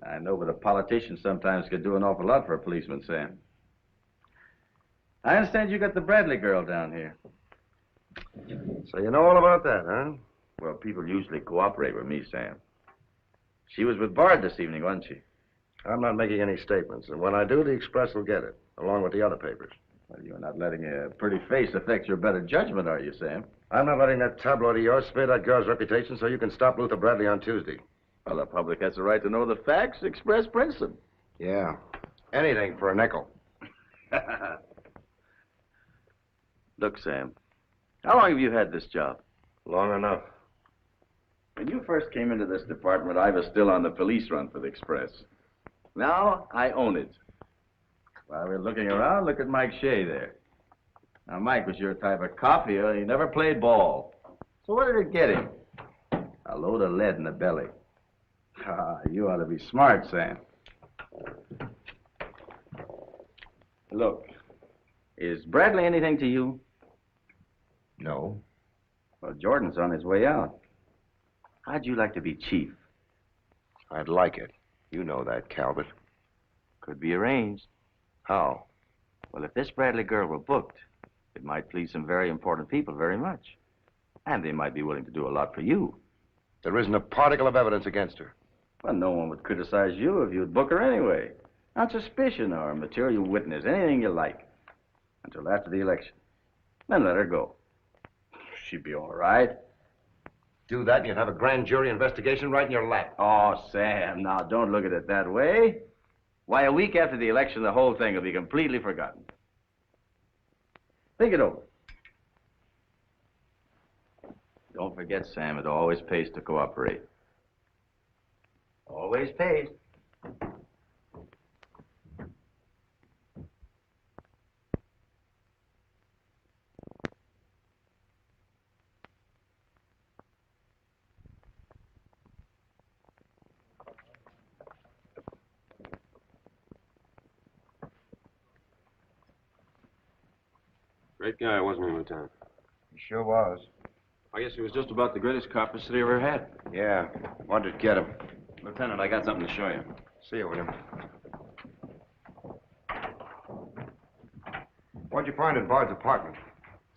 I know, but a politician sometimes could do an awful lot for a policeman, Sam. I understand you got the Bradley girl down here. So you know all about that, huh? Well, people usually cooperate with me, Sam. She was with Bard this evening, wasn't she? I'm not making any statements, and when I do, the Express will get it, along with the other papers. Well, you're not letting a pretty face affect your better judgment, are you, Sam? I'm not letting that tabloid of yours smear that girl's reputation so you can stop Luther Bradley on Tuesday. Well, the public has the right to know the facts. Express prints them. Yeah. Anything for a nickel. Look, Sam, how long have you had this job? Long enough. When you first came into this department, I was still on the police run for the Express. Now, I own it. While we're looking around, look at Mike Shea there. Now, Mike was your type of cop here. He never played ball. So what did it get him? A load of lead in the belly. Ah, you ought to be smart, Sam. Look, is Bradley anything to you? No. Well, Jordan's on his way out. How'd you like to be chief? I'd like it. You know that, Calvert. Could be arranged. How? Well, if this Bradley girl were booked, it might please some very important people very much. And they might be willing to do a lot for you. There isn't a particle of evidence against her. Well, no one would criticize you if you'd book her anyway. On suspicion or material witness, anything you like. Until after the election. Then let her go. She'd be all right. Do that and you'd have a grand jury investigation right in your lap. Oh, Sam, now don't look at it that way. Why, a week after the election, the whole thing will be completely forgotten. Think it over. Don't forget, Sam, it always pays to cooperate. Always pays. Great guy, wasn't he, Lieutenant? He sure was. I guess he was just about the greatest cop the city ever had. Yeah. What did get him? Lieutenant, I got something to show you. See you, William. What'd you find in Bard's apartment?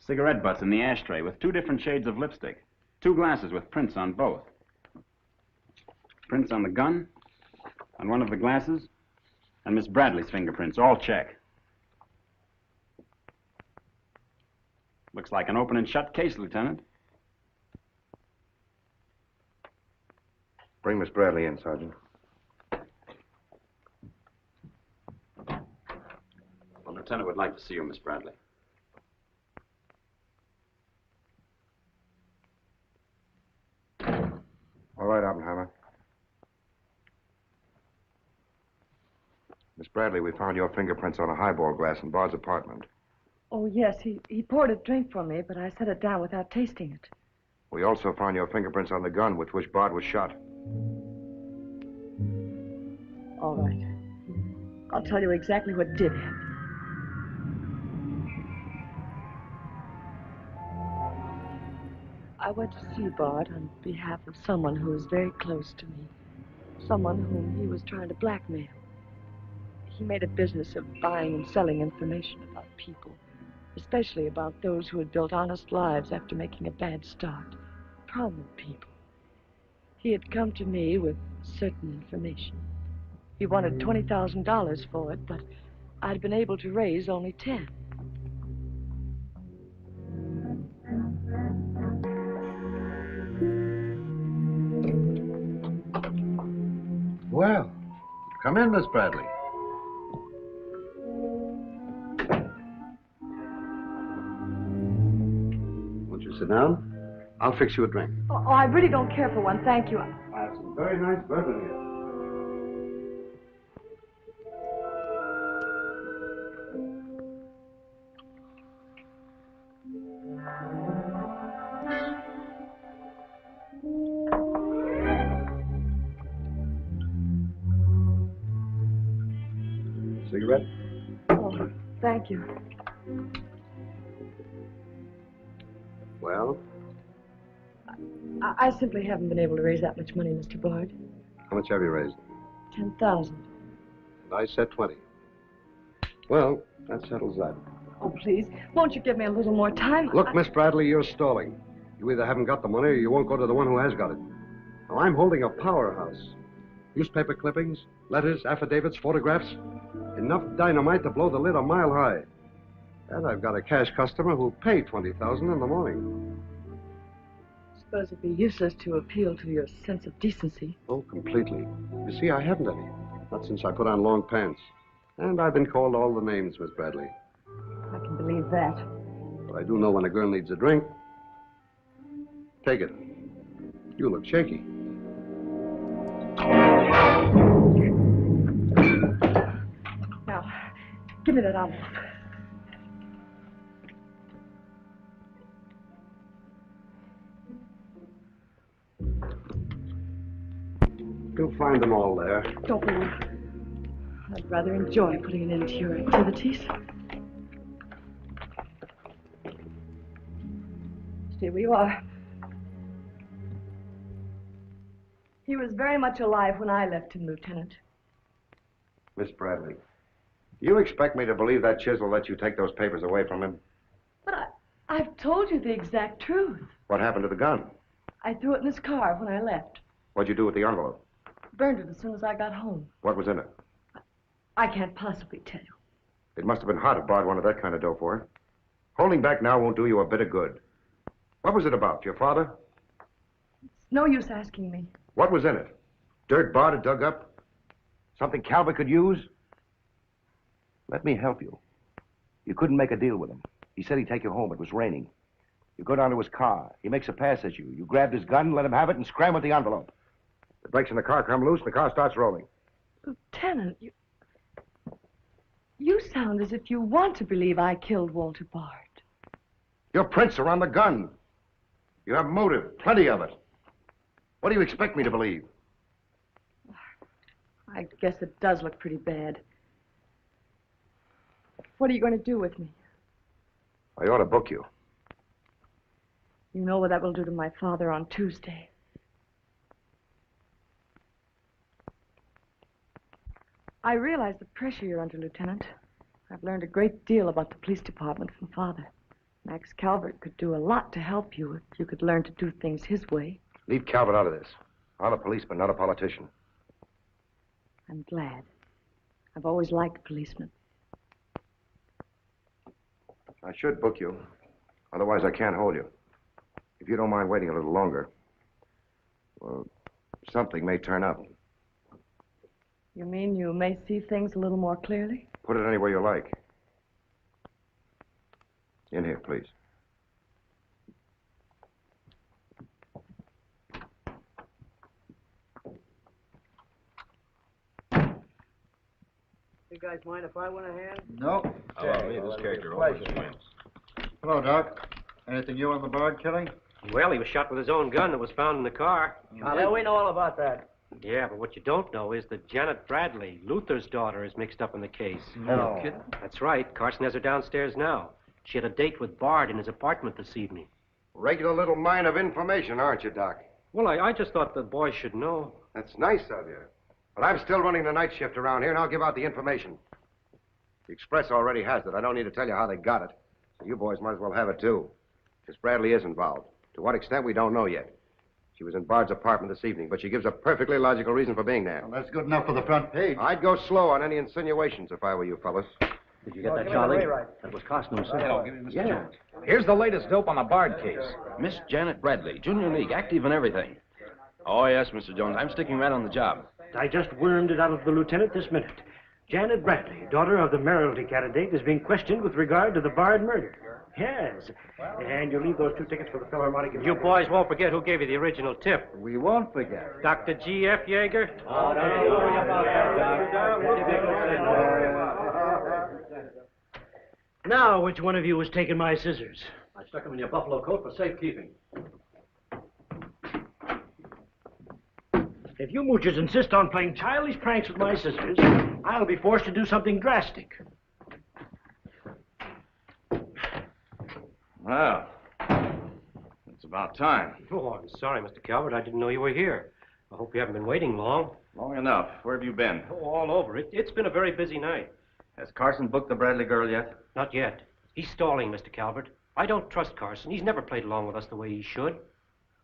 Cigarette butts in the ashtray with 2 different shades of lipstick. 2 glasses with prints on both. Prints on the gun, on one of the glasses, and Miss Bradley's fingerprints, all check. Looks like an open and shut case, Lieutenant. Bring Miss Bradley in, Sergeant. The Lieutenant would like to see you, Miss Bradley. All right, Oppenheimer. Miss Bradley, we found your fingerprints on a highball glass in Bard's apartment. Oh, yes, he poured a drink for me, but I set it down without tasting it. We also found your fingerprints on the gun with which Bard was shot. All right. I'll tell you exactly what did happen. I went to see Bard on behalf of someone who was very close to me. Someone whom he was trying to blackmail. He made a business of buying and selling information about people, especially about those who had built honest lives after making a bad start. Prominent people. He had come to me with certain information. He wanted $20,000 for it, but I'd been able to raise only 10. Well, come in, Miss Bradley. Won't you sit down? I'll fix you a drink. Oh, I really don't care for one, thank you. I have some very nice bourbon here. Cigarette? Oh, thank you. Well, I simply haven't been able to raise that much money, Mr. Bard. how much have you raised? 10,000. And I said 20. Well, that settles that. Oh, please, won't you give me a little more time? Look, Miss Bradley, you're stalling. You either haven't got the money or you won't go to the one who has got it. Now, I'm holding a powerhouse. Newspaper clippings, letters, affidavits, photographs. Enough dynamite to blow the lid a mile high. And I've got a cash customer who'll pay $20,000 in the morning. I suppose it'd be useless to appeal to your sense of decency. Oh, completely. You see, I haven't any. Not since I put on long pants. And I've been called all the names, Miss Bradley. I can believe that. But I do know when a girl needs a drink. Take it. You look shaky. Now, give me that envelope. You'll find them all there. Don't worry. I'd rather enjoy putting an end to your activities. Here we are. He was very much alive when I left him, Lieutenant. Miss Bradley, you expect me to believe that chisel let you take those papers away from him? But I've told you the exact truth. What happened to the gun? I threw it in his car when I left. What'd you do with the envelope? Burned it as soon as I got home. What was in it? I can't possibly tell you. It must have been hot if Bard wanted that kind of dough for it. Holding back now won't do you a bit of good. What was it about? Your father? It's no use asking me. What was in it? Dirt Bard had dug up? Something Calvert could use? Let me help you. You couldn't make a deal with him. He said he'd take you home. It was raining. You go down to his car. He makes a pass at you. You grabbed his gun, let him have it, and scram with the envelope. The brakes in the car come loose, and the car starts rolling. Lieutenant, you sound as if you want to believe I killed Walter Bard. Your prints are on the gun. You have motive, plenty of it. What do you expect me to believe? I guess it does look pretty bad. What are you going to do with me? I ought to book you. You know what that will do to my father on Tuesday. I realize the pressure you're under, Lieutenant. I've learned a great deal about the police department from Father. Max Calvert could do a lot to help you if you could learn to do things his way. Leave Calvert out of this. I'm a policeman, not a politician. I'm glad. I've always liked policemen. I should book you. Otherwise, I can't hold you. If you don't mind waiting a little longer, well, something may turn up. You mean you may see things a little more clearly? Put it any way you like. In here, please. You guys mind if I went ahead? No. Hello, me, this character always Hello, Doc. Anything new on the Bard killing? Well, he was shot with his own gun that was found in the car. Yeah, we know all about that. Yeah, but what you don't know is that Janet Bradley, Luther's daughter, is mixed up in the case. No kidding? That's right. Carson has her downstairs now. She had a date with Bard in his apartment this evening. Regular little mine of information, aren't you, Doc? Well, I just thought the boys should know. That's nice of you. But I'm still running the night shift around here, and I'll give out the information. The Express already has it. I don't need to tell you how they got it. So you boys might as well have it, too. Miss Bradley is involved. To what extent, we don't know yet. She was in Bard's apartment this evening, but she gives a perfectly logical reason for being there. Well, that's good enough for the front page. I'd go slow on any insinuations if I were you fellas. Did you get that, Charlie? That was Carson himself. Yeah. Here's the latest dope on the Bard case. Miss Janet Bradley, Junior League, active and everything. Oh, yes, Mr. Jones. I'm sticking right on the job. I just wormed it out of the lieutenant this minute. Janet Bradley, daughter of the mayoralty candidate, is being questioned with regard to the Bard murder. Yes. And you'll leave those 2 tickets for the Philharmonic. You boys won't forget who gave you the original tip. We won't forget. Dr. G.F. Yeager? Oh, don't worry about that, Doc. Now, which one of you was taking my scissors? I stuck them in your buffalo coat for safekeeping. If you moochers insist on playing childish pranks with my scissors, I'll be forced to do something drastic. Well, it's about time. Oh, I'm sorry, Mr. Calvert. I didn't know you were here. I hope you haven't been waiting long. Long enough. Where have you been? Oh, all over. It's been a very busy night. Has Carson booked the Bradley girl yet? Not yet. He's stalling, Mr. Calvert. I don't trust Carson. He's never played along with us the way he should.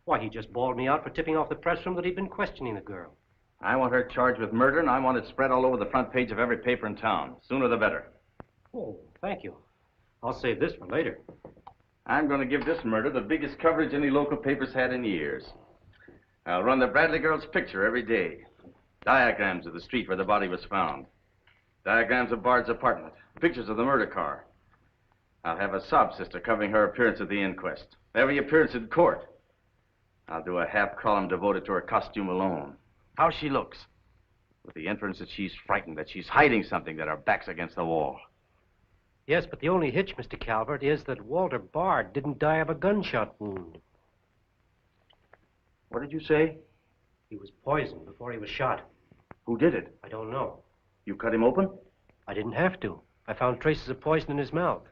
Why, he just bawled me out for tipping off the press room that he'd been questioning the girl. I want her charged with murder, and I want it spread all over the front page of every paper in town. Sooner the better. Oh, thank you. I'll save this for later. I'm going to give this murder the biggest coverage any local paper's had in years. I'll run the Bradley girl's picture every day. Diagrams of the street where the body was found. Diagrams of Bard's apartment. Pictures of the murder car. I'll have a sob sister covering her appearance at the inquest. Every appearance in court. I'll do a half column devoted to her costume alone. How she looks. With the inference that she's frightened, that she's hiding something, that her back's against the wall. Yes, but the only hitch, Mr. Calvert, is that Walter Bard didn't die of a gunshot wound. What did you say? He was poisoned before he was shot. Who did it? I don't know. You cut him open? I didn't have to. I found traces of poison in his mouth.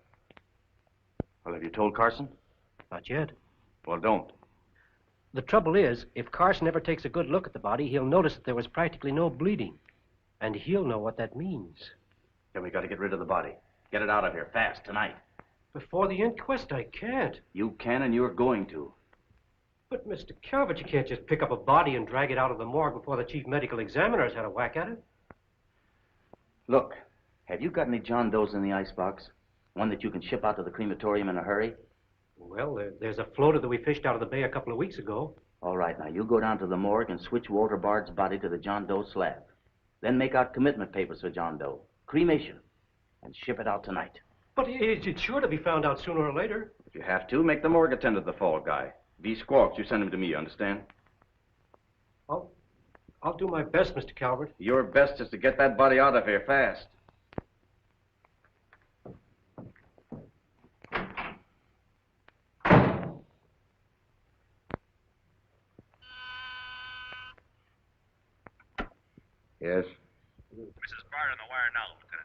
Well, have you told Carson? Not yet. Well, don't. The trouble is, if Carson ever takes a good look at the body, he'll notice that there was practically no bleeding. And he'll know what that means. Then we got to get rid of the body. Get it out of here, fast, tonight. Before the inquest, I can't. You can, and you're going to. But, Mr. Calvert, you can't just pick up a body and drag it out of the morgue before the chief medical examiner's had a whack at it. Look, have you got any John Does in the icebox? One that you can ship out to the crematorium in a hurry? Well, there's a floater that we fished out of the bay a couple of weeks ago. All right, now you go down to the morgue and switch Walter Bard's body to the John Doe slab. Then make out commitment papers for John Doe. Cremation. And ship it out tonight. But it's sure to be found out sooner or later. If you have to, make the morgue attendant the fall guy. If he squawks, you send him to me, you understand? I'll do my best, Mr. Calvert. Your best is to get that body out of here fast. Yes? Mrs. Bard on the wire now, Lieutenant.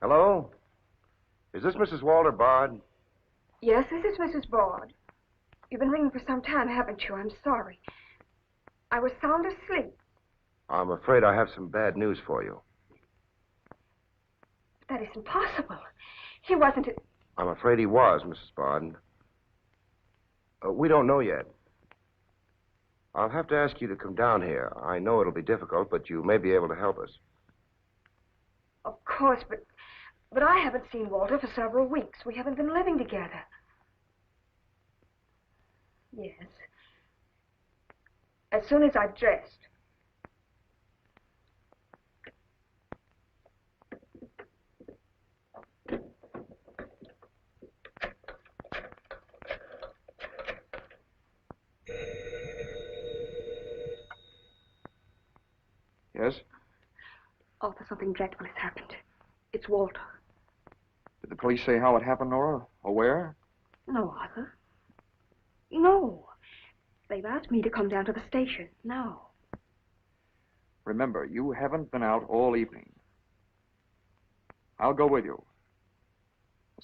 Hello? Is this Mrs. Walter Bard? Yes, this is Mrs. Bard. You've been ringing for some time, haven't you? I'm sorry. I was sound asleep. I'm afraid I have some bad news for you. That is impossible. He wasn't... I'm afraid he was, Mrs. Bard. We don't know yet. I'll have to ask you to come down here. I know it'll be difficult, but you may be able to help us. Of course, but I haven't seen Walter for several weeks. We haven't been living together. Yes. As soon as I've dressed. Yes? Arthur, something dreadful has happened. It's Walter. Did the police say how it happened, Nora? Or where? No, Arthur. No. They've asked me to come down to the station now. Remember, you haven't been out all evening. I'll go with you.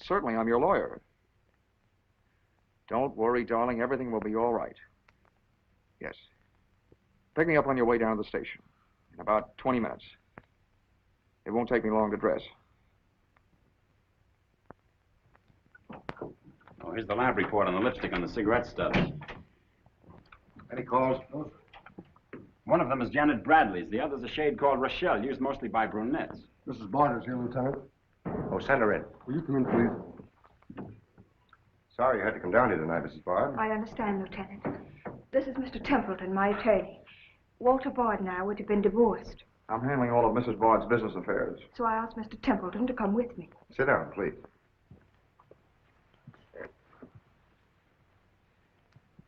Certainly, I'm your lawyer. Don't worry, darling. Everything will be all right. Yes. Pick me up on your way down to the station. In about 20 minutes. It won't take me long to dress. Oh, here's the lab report on the lipstick on the cigarette stubs. Any calls? One of them is Janet Bradley's. The other's a shade called Rochelle, used mostly by brunettes. Mrs. Bard is here, Lieutenant. Oh, send her in. Will you come in, please? Sorry you had to come down here tonight, Mrs. Bard. I understand, Lieutenant. This is Mr. Templeton, my attorney. Walter Bard and I would have been divorced. I'm handling all of Mrs. Bard's business affairs. So I asked Mr. Templeton to come with me. Sit down, please.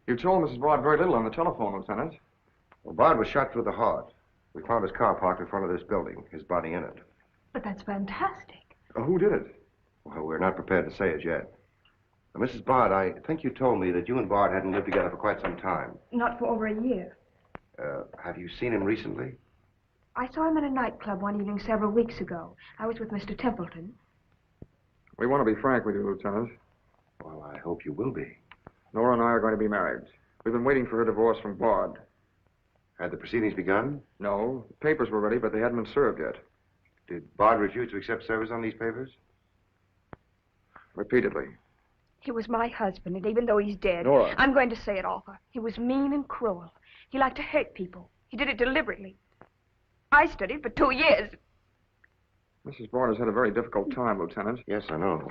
You told Mrs. Bard very little on the telephone, Lieutenant. Well, Bard was shot through the heart. We found his car parked in front of this building, his body in it. But that's fantastic. Who did it? Well, we're not prepared to say it yet. Now, Mrs. Bard, I think you told me that you and Bard hadn't lived together for quite some time. Not for over a year. Have you seen him recently? I saw him in a nightclub one evening several weeks ago. I was with Mr. Templeton. We want to be frank with you, Lieutenant. Well, I hope you will be. Nora and I are going to be married. We've been waiting for her divorce from Bard. Had the proceedings begun? No. The papers were ready, but they hadn't been served yet. Did Bard refuse to accept service on these papers? Repeatedly. He was my husband, and even though he's dead... Nora. I'm going to say it, Arthur. He was mean and cruel. He liked to hurt people. He did it deliberately. I studied for 2 years. Mrs. Bard has had a very difficult time, Lieutenant. Yes, I know.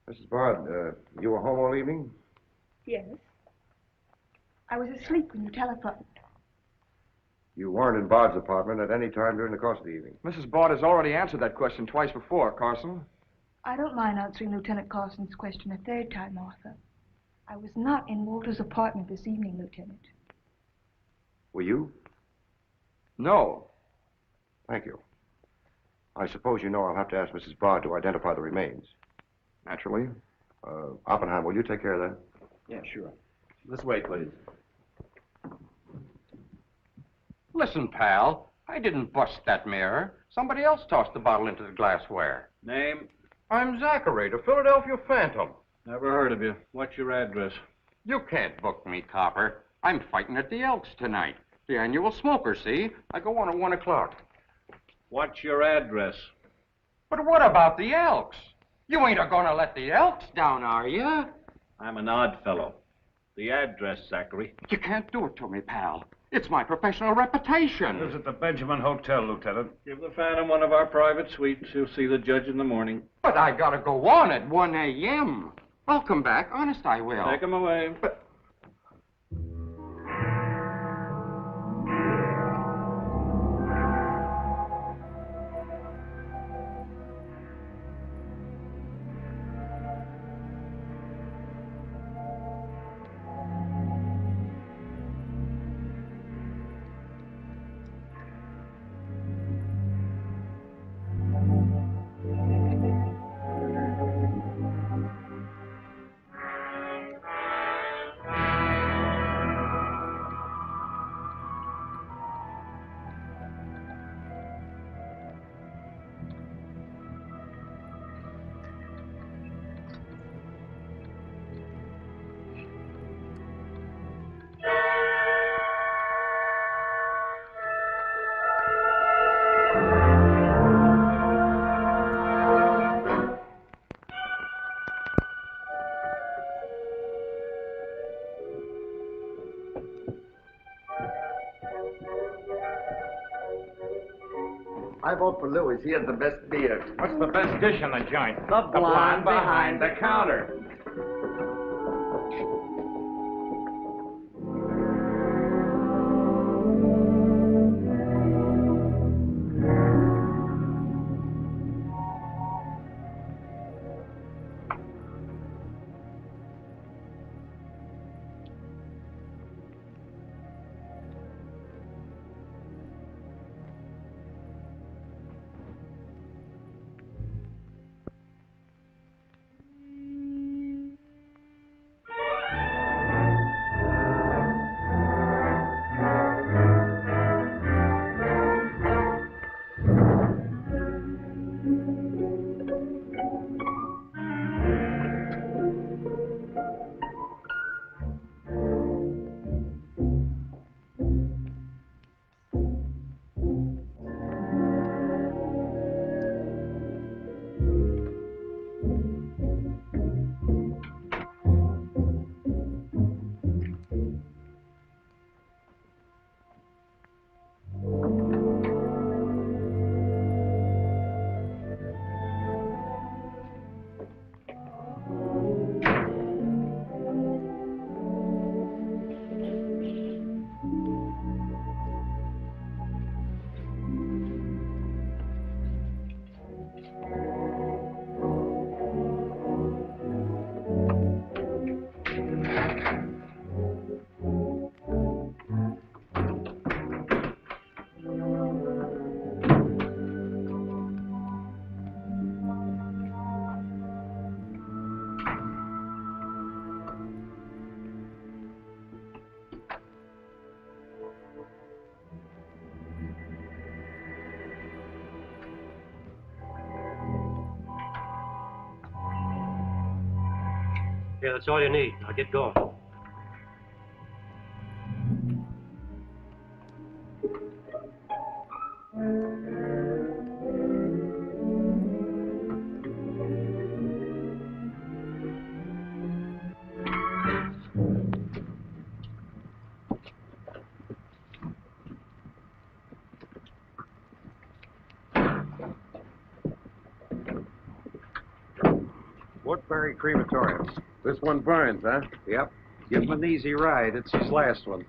Mrs. Bard, you were home all evening? Yes. I was asleep when you telephoned. You weren't in Bard's apartment at any time during the course of the evening? Mrs. Bard has already answered that question twice before, Carson. I don't mind answering Lieutenant Carson's question a third time, Arthur. I was not in Walter's apartment this evening, Lieutenant. Were you? No. Thank you. I suppose you know I'll have to ask Mrs. Bard to identify the remains. Naturally. Oppenheim, will you take care of that? Yeah, sure. This way, please. Listen, pal, I didn't bust that mirror. Somebody else tossed the bottle into the glassware. Name? I'm Zachary, the Philadelphia Phantom. Never heard of you. What's your address? You can't book me, copper. I'm fighting at the Elks tonight. The annual smoker, see? I go on at 1 o'clock. What's your address? But what about the Elks? You ain't a-gonna let the Elks down, are you? I'm an odd fellow. The address, Zachary. You can't do it to me, pal. It's my professional reputation. Lives at the Benjamin Hotel, Lieutenant. Give the Phantom one of our private suites. He'll see the judge in the morning. But I gotta go on at 1 a.m. I'll come back. Honest, I will. Take him away. But... I vote for Louis. He has the best beer. What's the best dish in the joint? The blonde behind the counter. Yeah, that's all you need. Now get going. Woodbury Crematorium. This one burns, huh? Yep. Give him an easy ride. It's his last one.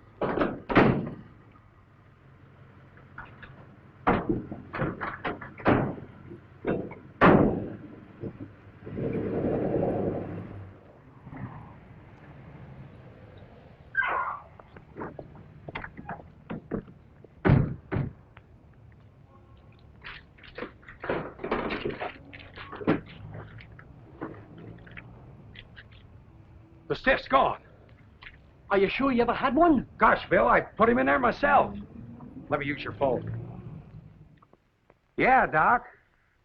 The stiff's gone. Are you sure you ever had one? Gosh, Bill, I put him in there myself. Let me use your phone. Yeah, Doc.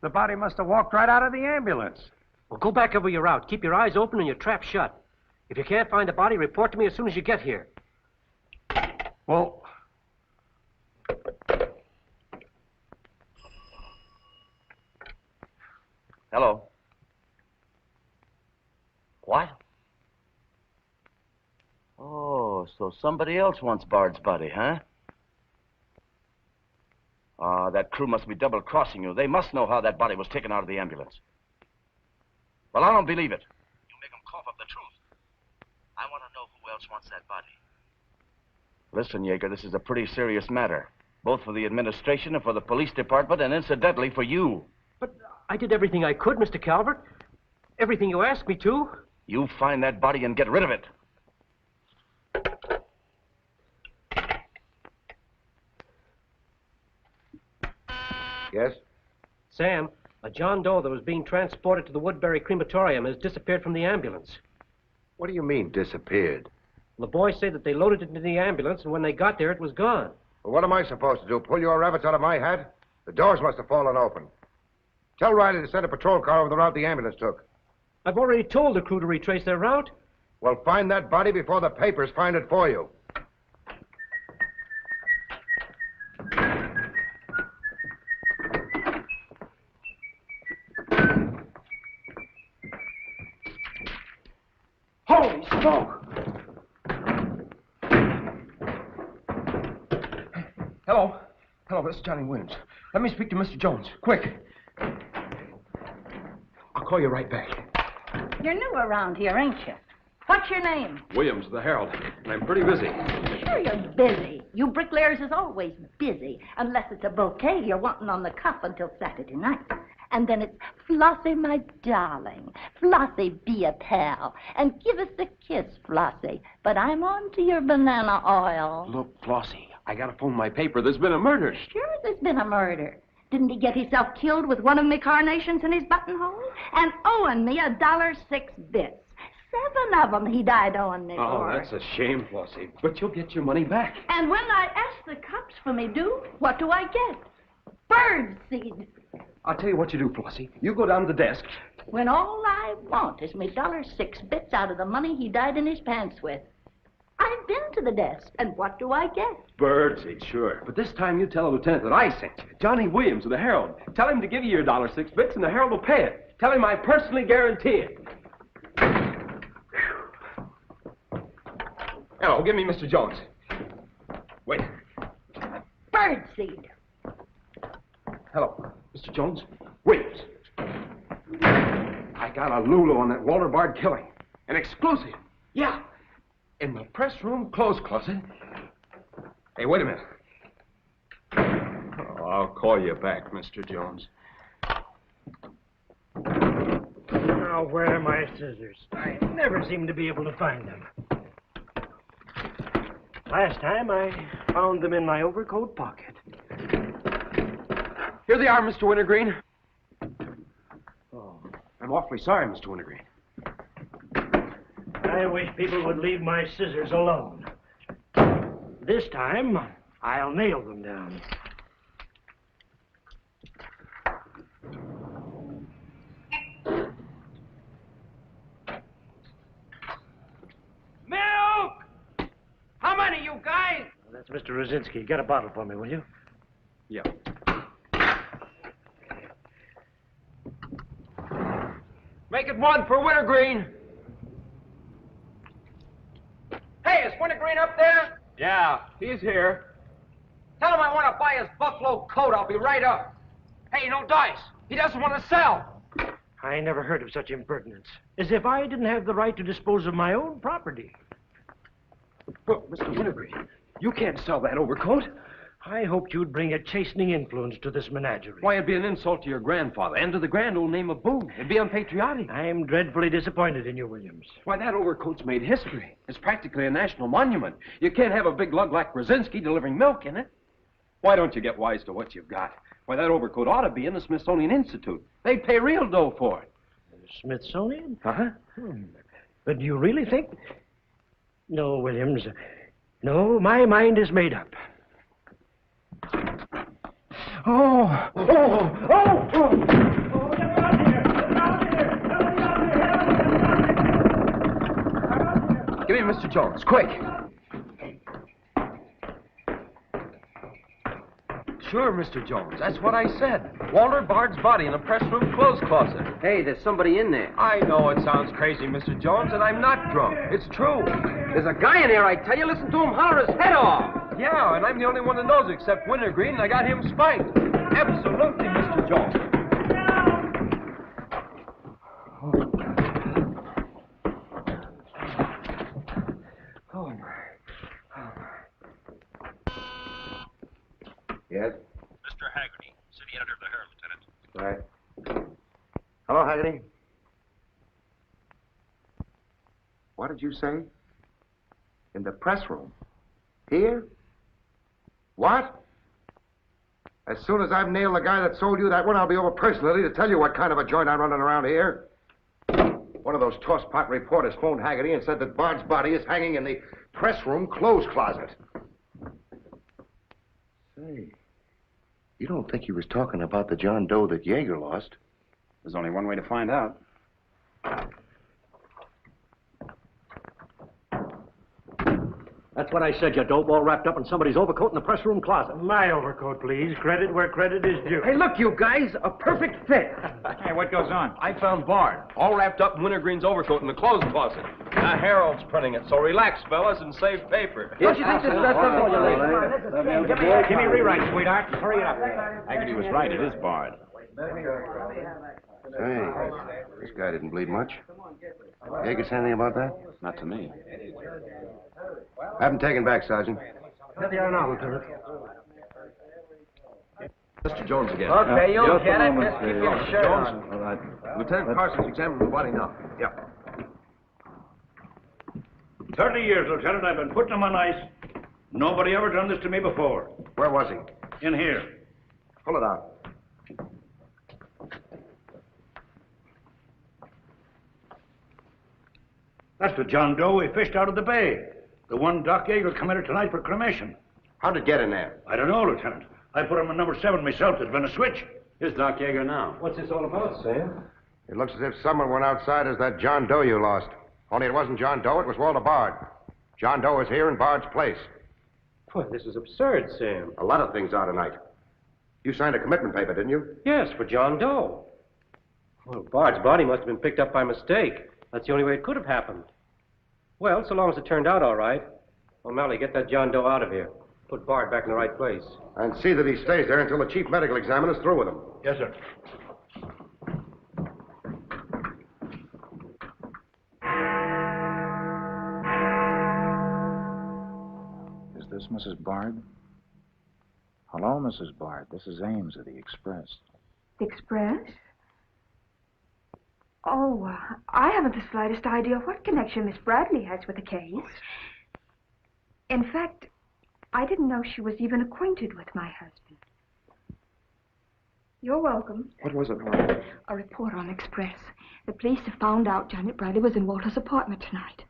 The body must have walked right out of the ambulance. Well, go back over your route. Keep your eyes open and your trap shut. If you can't find the body, report to me as soon as you get here. Well... Hello. What? Oh, so somebody else wants Bard's body, huh? Ah, that crew must be double-crossing you. They must know how that body was taken out of the ambulance. Well, I don't believe it. You make them cough up the truth. I want to know who else wants that body. Listen, Yeager, this is a pretty serious matter. Both for the administration and for the police department, and incidentally for you. But I did everything I could, Mr. Calvert. Everything you asked me to. You find that body and get rid of it. Yes? Sam, a John Doe that was being transported to the Woodbury Crematorium has disappeared from the ambulance. What do you mean, disappeared? The boys say that they loaded it into the ambulance, and when they got there, it was gone. Well, what am I supposed to do? Pull your rabbits out of my hat? The doors must have fallen open. Tell Riley to send a patrol car over the route the ambulance took. I've already told the crew to retrace their route. Well, find that body before the papers find it for you. Holy smoke! Hello. Hello, this is Johnny Williams. Let me speak to Mr. Jones. Quick. I'll call you right back. You're new around here, ain't you? What's your name? Williams, the Herald. And I'm pretty busy. Sure you're busy. You bricklayers is always busy, unless it's a bouquet you're wanting on the cuff until Saturday night. And then it's, Flossie, my darling. Flossie, be a pal. And give us a kiss, Flossie. But I'm on to your banana oil. Look, Flossie, I gotta phone my paper. There's been a murder. Sure there's been a murder. Didn't he get himself killed with one of me carnations in his buttonhole? And owing me $1.06 bits. 7 of them he died owing me for. Oh, that's a shame, Flossie. But you'll get your money back. And when I ask the cops for me due, what do I get? Bird seed. I'll tell you what you do, Flossie. You go down to the desk. When all I want is me $1.06 bits out of the money he died in his pants with. I've been to the desk, and what do I get? Birdseed, sure. But this time you tell the lieutenant that I sent you. Johnny Williams of the Herald. Tell him to give you your $1.06 bits, and the Herald will pay it. Tell him I personally guarantee it. Hello, give me Mr. Jones. Wait. Birdseed. Hello, Mr. Jones. Williams. I got a Lulu on that Walter Bard killing. An exclusive. Yeah. In the press room clothes closet. Hey, wait a minute. Oh, I'll call you back, Mr. Jones. Now, where are my scissors? I never seem to be able to find them. Last time, I found them in my overcoat pocket. Here they are, Mr. Wintergreen. Oh, I'm awfully sorry, Mr. Wintergreen. I wish people would leave my scissors alone. This time, I'll nail them down. Milk! How many, you guys? That's Mr. Rosinski. Get a bottle for me, will you? Yeah. Make it 1 for Wintergreen. Hey, is Wintergreen up there? Yeah, he's here. Tell him I want to buy his buffalo coat. I'll be right up. Hey, no dice. He doesn't want to sell. I never heard of such impertinence. As if I didn't have the right to dispose of my own property. But, Mr. Wintergreen, you can't sell that overcoat. I hoped you'd bring a chastening influence to this menagerie. Why, it'd be an insult to your grandfather and to the grand old name of Boone. It'd be unpatriotic. I'm dreadfully disappointed in you, Williams. Why, that overcoat's made history. It's practically a national monument. You can't have a big lug like Brzezinski delivering milk in it. Why don't you get wise to what you've got? Why, that overcoat ought to be in the Smithsonian Institute. They'd pay real dough for it. Smithsonian? Uh-huh. But do you really think... No, Williams. No, my mind is made up. Oh! Oh! Oh! Oh! Get out here! Get out here! Give me Mr. Jones, quick! Sure, Mr. Jones, that's what I said. Walter Bard's body in a press room clothes closet. Hey, there's somebody in there. I know it sounds crazy, Mr. Jones, and I'm not drunk. It's true. There's a guy in there, I tell you. Listen to him holler his head off. Yeah, and I'm the only one that knows except Wintergreen, and I got him spiked. Absolutely, Mr. Jones. Oh, my. Yes? Mr. Haggerty, city editor of the Herald, Lieutenant. Right. Hello, Haggerty. What did you say? In the press room? Here? What? As soon as I've nailed the guy that sold you that one, I'll be over personally to tell you what kind of a joint I'm running around here. One of those tosspot reporters phoned Haggerty and said that Bard's body is hanging in the press room clothes closet. Say, you don't think he was talking about the John Doe that Yeager lost? There's only one way to find out. That's what I said, you dope, all wrapped up in somebody's overcoat in the press room closet. My overcoat, please. Credit where credit is due. Hey, look, you guys, a perfect fit. Hey, what goes on? I found Bard, all wrapped up in Wintergreen's overcoat in the clothes closet. The Herald's printing it, so relax, fellas, and save paper. Don't you think this is best for you? Give me a rewrite, sweetheart. Hurry it up. Haggerty was right. It is Bard. Hey, this guy didn't bleed much. Yeager say anything about that? Not to me. Have him taken back, Sergeant. Here they are now, Lieutenant. Mr. Jones again. Okay, you'll Just a get it. moment, Just keep your shirt on. All right. Lieutenant Carson's examining the body now. Yeah. 30 years, Lieutenant, I've been putting him on ice. Nobody ever done this to me before. Where was he? In here. Pull it out. That's the John Doe we fished out of the bay. The one Doc Yeager committed tonight for cremation. How'd it get in there? I don't know, Lieutenant. I put him in number 7 myself. There's been a switch. Here's Doc Yeager now. What's this all about, Sam? It looks as if someone went outside as that John Doe you lost. Only it wasn't John Doe, it was Walter Bard. John Doe is here in Bard's place. Boy, this is absurd, Sam. A lot of things are tonight. You signed a commitment paper, didn't you? Yes, for John Doe. Well, Bard's body must have been picked up by mistake. That's the only way it could have happened. Well, so long as it turned out all right. O'Malley, get that John Doe out of here. Put Bard back in the right place. And see that he stays there until the chief medical examiner's through with him. Yes, sir. Is this Mrs. Bard? Hello, Mrs. Bard. This is Ames of the Express. Express? Oh, I haven't the slightest idea what connection Miss Bradley has with the case. In fact, I didn't know she was even acquainted with my husband. You're welcome. What was it, Nora? A report on Express. The police have found out Janet Bradley was in Walter's apartment tonight.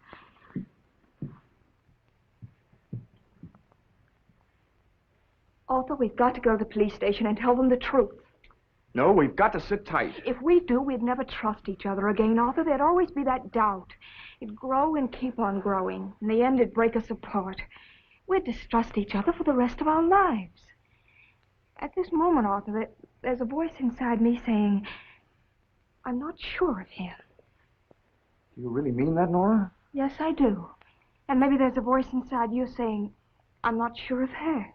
Arthur, we've got to go to the police station and tell them the truth. No, we've got to sit tight. If we do, we'd never trust each other again, Arthur. There'd always be that doubt. It'd grow and keep on growing. In the end, it'd break us apart. We'd distrust each other for the rest of our lives. At this moment, Arthur, there's a voice inside me saying, I'm not sure of him. Do you really mean that, Nora? Yes, I do. And maybe there's a voice inside you saying, I'm not sure of her.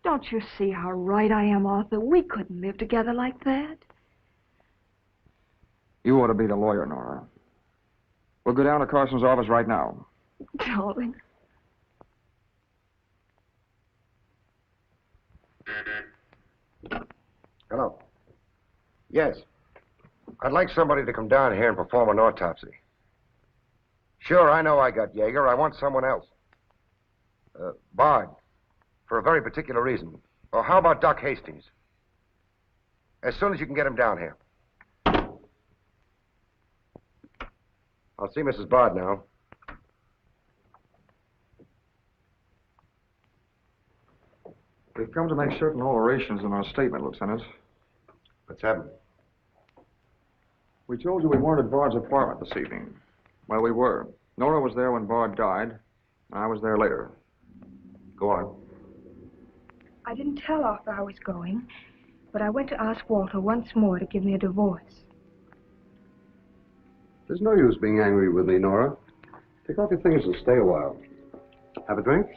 Don't you see how right I am, Arthur? We couldn't live together like that. You ought to be the lawyer, Nora. We'll go down to Carson's office right now. Darling. Hello. Yes. I'd like somebody to come down here and perform an autopsy. Sure, I know I got Yeager. I want someone else. Bard. For a very particular reason. Or how about Doc Hastings? As soon as you can get him down here. I'll see Mrs. Bard now. We've come to make certain alterations in our statement, Lieutenant. What's happened? We told you we weren't at Bard's apartment this evening. Well, we were. Nora was there when Bard died. I was there later. Go on. I didn't tell Arthur I was going, but I went to ask Walter once more to give me a divorce. There's no use being angry with me, Nora. Take off your things and stay a while. Have a drink?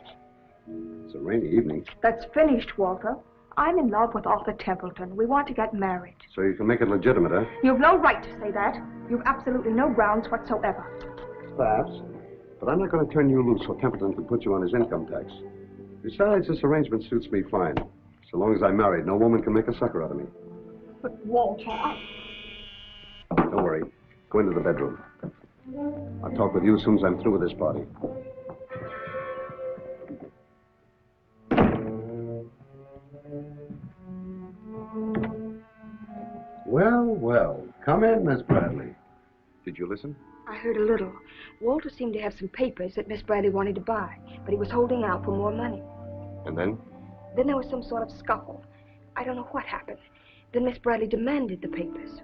It's a rainy evening. That's finished, Walter. I'm in love with Arthur Templeton. We want to get married. So you can make it legitimate, huh? You've no right to say that. You've absolutely no grounds whatsoever. Perhaps. But I'm not going to turn you loose so Templeton can put you on his income tax. Besides, this arrangement suits me fine. So long as I'm married, no woman can make a sucker out of me. But Walter, Don't worry. Go into the bedroom. I'll talk with you as soon as I'm through with this party. Well, well. Come in, Miss Bradley. Did you listen? I heard a little. Walter seemed to have some papers that Miss Bradley wanted to buy, but he was holding out for more money. And then? Then there was some sort of scuffle. I don't know what happened. Then Miss Bradley demanded the papers.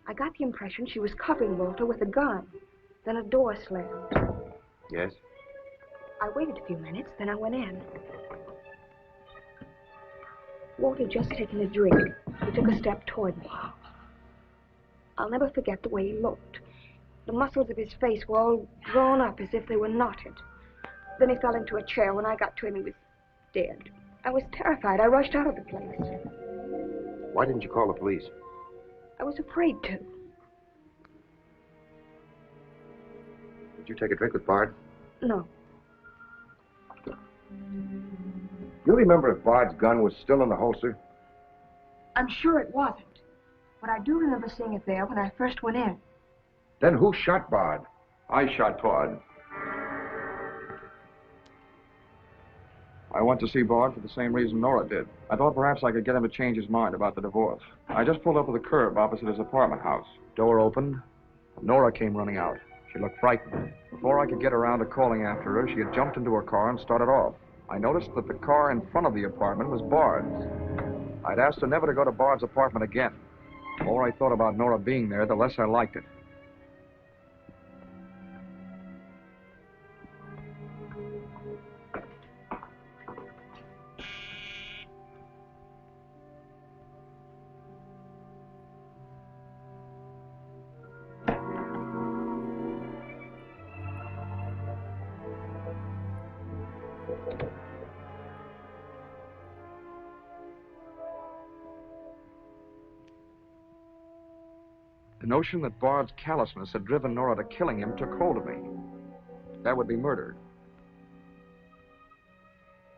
I got the impression she was covering Walter with a gun. Then a door slammed. Yes? I waited a few minutes, then I went in. Walter had just taken a drink. He took a step toward me. I'll never forget the way he looked. The muscles of his face were all drawn up as if they were knotted. Then he fell into a chair. When I got to him, he was dead. I was terrified. I rushed out of the place. Why didn't you call the police? I was afraid to. Did you take a drink with Bard? No. You remember if Bard's gun was still in the holster? I'm sure it wasn't. But I do remember seeing it there when I first went in. Then who shot Bard? I shot Bard. I went to see Bard for the same reason Nora did. I thought perhaps I could get him to change his mind about the divorce. I just pulled up at the curb opposite his apartment house. Door opened. Nora came running out. She looked frightened. Before I could get around to calling after her, she had jumped into her car and started off. I noticed that the car in front of the apartment was Bard's. I'd asked her never to go to Bard's apartment again. The more I thought about Nora being there, the less I liked it. The notion that Bard's callousness had driven Nora to killing him took hold of me. That would be murder.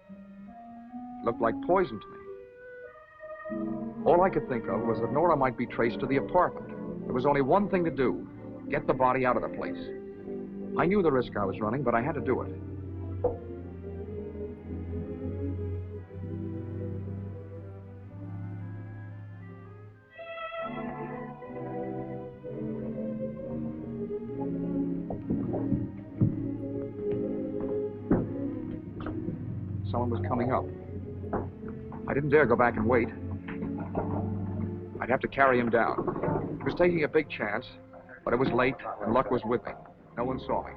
It looked like poison to me. All I could think of was that Nora might be traced to the apartment. There was only one thing to do: get the body out of the place. I knew the risk I was running, but I had to do it. Someone was coming up. I didn't dare go back and wait. I'd have to carry him down. He was taking a big chance, but it was late and luck was with me. No one saw me.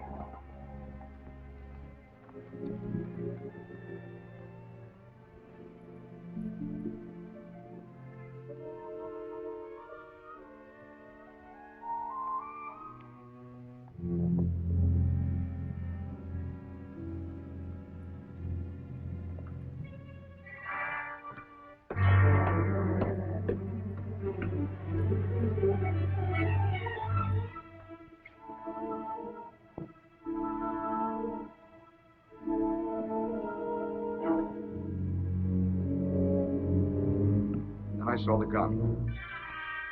I saw the gun.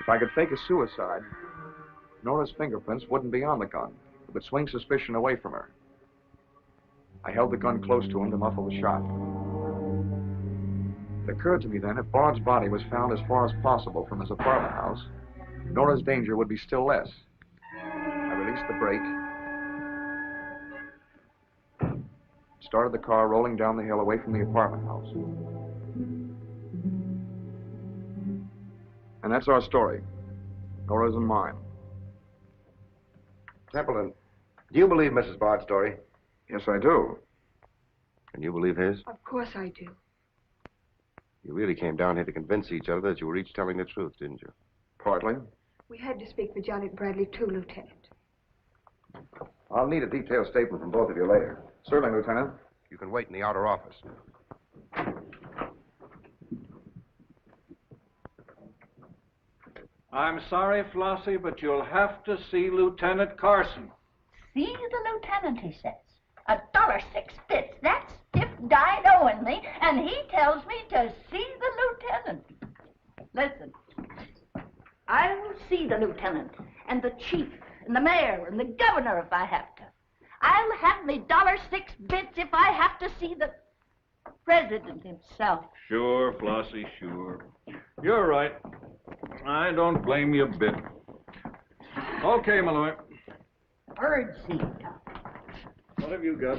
If I could fake a suicide, Nora's fingerprints wouldn't be on the gun. It would swing suspicion away from her. I held the gun close to him to muffle the shot. It occurred to me then, if Bard's body was found as far as possible from his apartment house, Nora's danger would be still less. I released the brake, started the car rolling down the hill away from the apartment house. And that's our story. Nora's and mine. Templeton, do you believe Mrs. Bard's story? Yes, I do. And you believe his? Of course I do. You really came down here to convince each other that you were each telling the truth, didn't you? Partly. We had to speak for Janet Bradley, too, Lieutenant. I'll need a detailed statement from both of you later. Certainly, Lieutenant. You can wait in the outer office. I'm sorry, Flossie, but you'll have to see Lieutenant Carson. See the lieutenant, he says. $1.06. That's stiff died owing me, and he tells me to see the lieutenant. Listen, I'll see the lieutenant, and the chief, and the mayor, and the governor if I have to. I'll have me $1.06 if I have to see the president himself. Sure, Flossie, sure. You're right. I don't blame you a bit. Okay, Malloy. Birdseed. What have you got?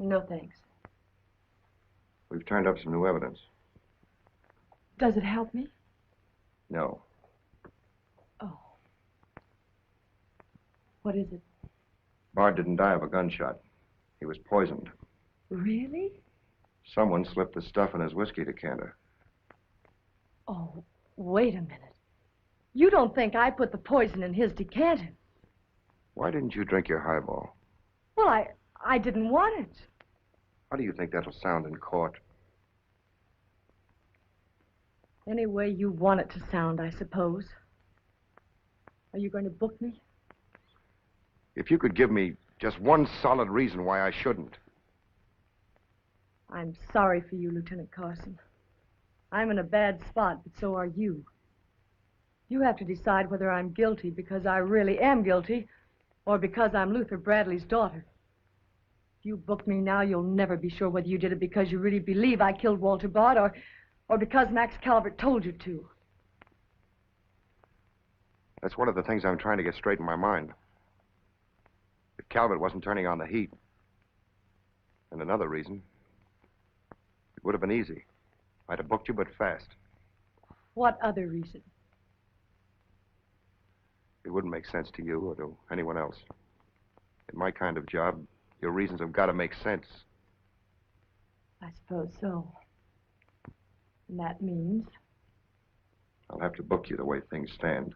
No, thanks. We've turned up some new evidence. Does it help me? No. Oh. What is it? Bard didn't die of a gunshot. He was poisoned. Really? Someone slipped the stuff in his whiskey decanter. Oh, wait a minute. You don't think I put the poison in his decanter? Why didn't you drink your highball? Well, I didn't want it. How do you think that'll sound in court? Any way you want it to sound, I suppose. Are you going to book me? If you could give me just one solid reason why I shouldn't. I'm sorry for you, Lieutenant Carson. I'm in a bad spot, but so are you. You have to decide whether I'm guilty because I really am guilty or because I'm Luther Bradley's daughter. If you book me now, you'll never be sure whether you did it because you really believe I killed Walter Bard or because Max Calvert told you to. That's one of the things I'm trying to get straight in my mind. If Calvert wasn't turning on the heat. And another reason. It would have been easy. I'd have booked you, but fast. What other reason? It wouldn't make sense to you or to anyone else. In my kind of job, your reasons have got to make sense. I suppose so. And that means? I'll have to book you the way things stand.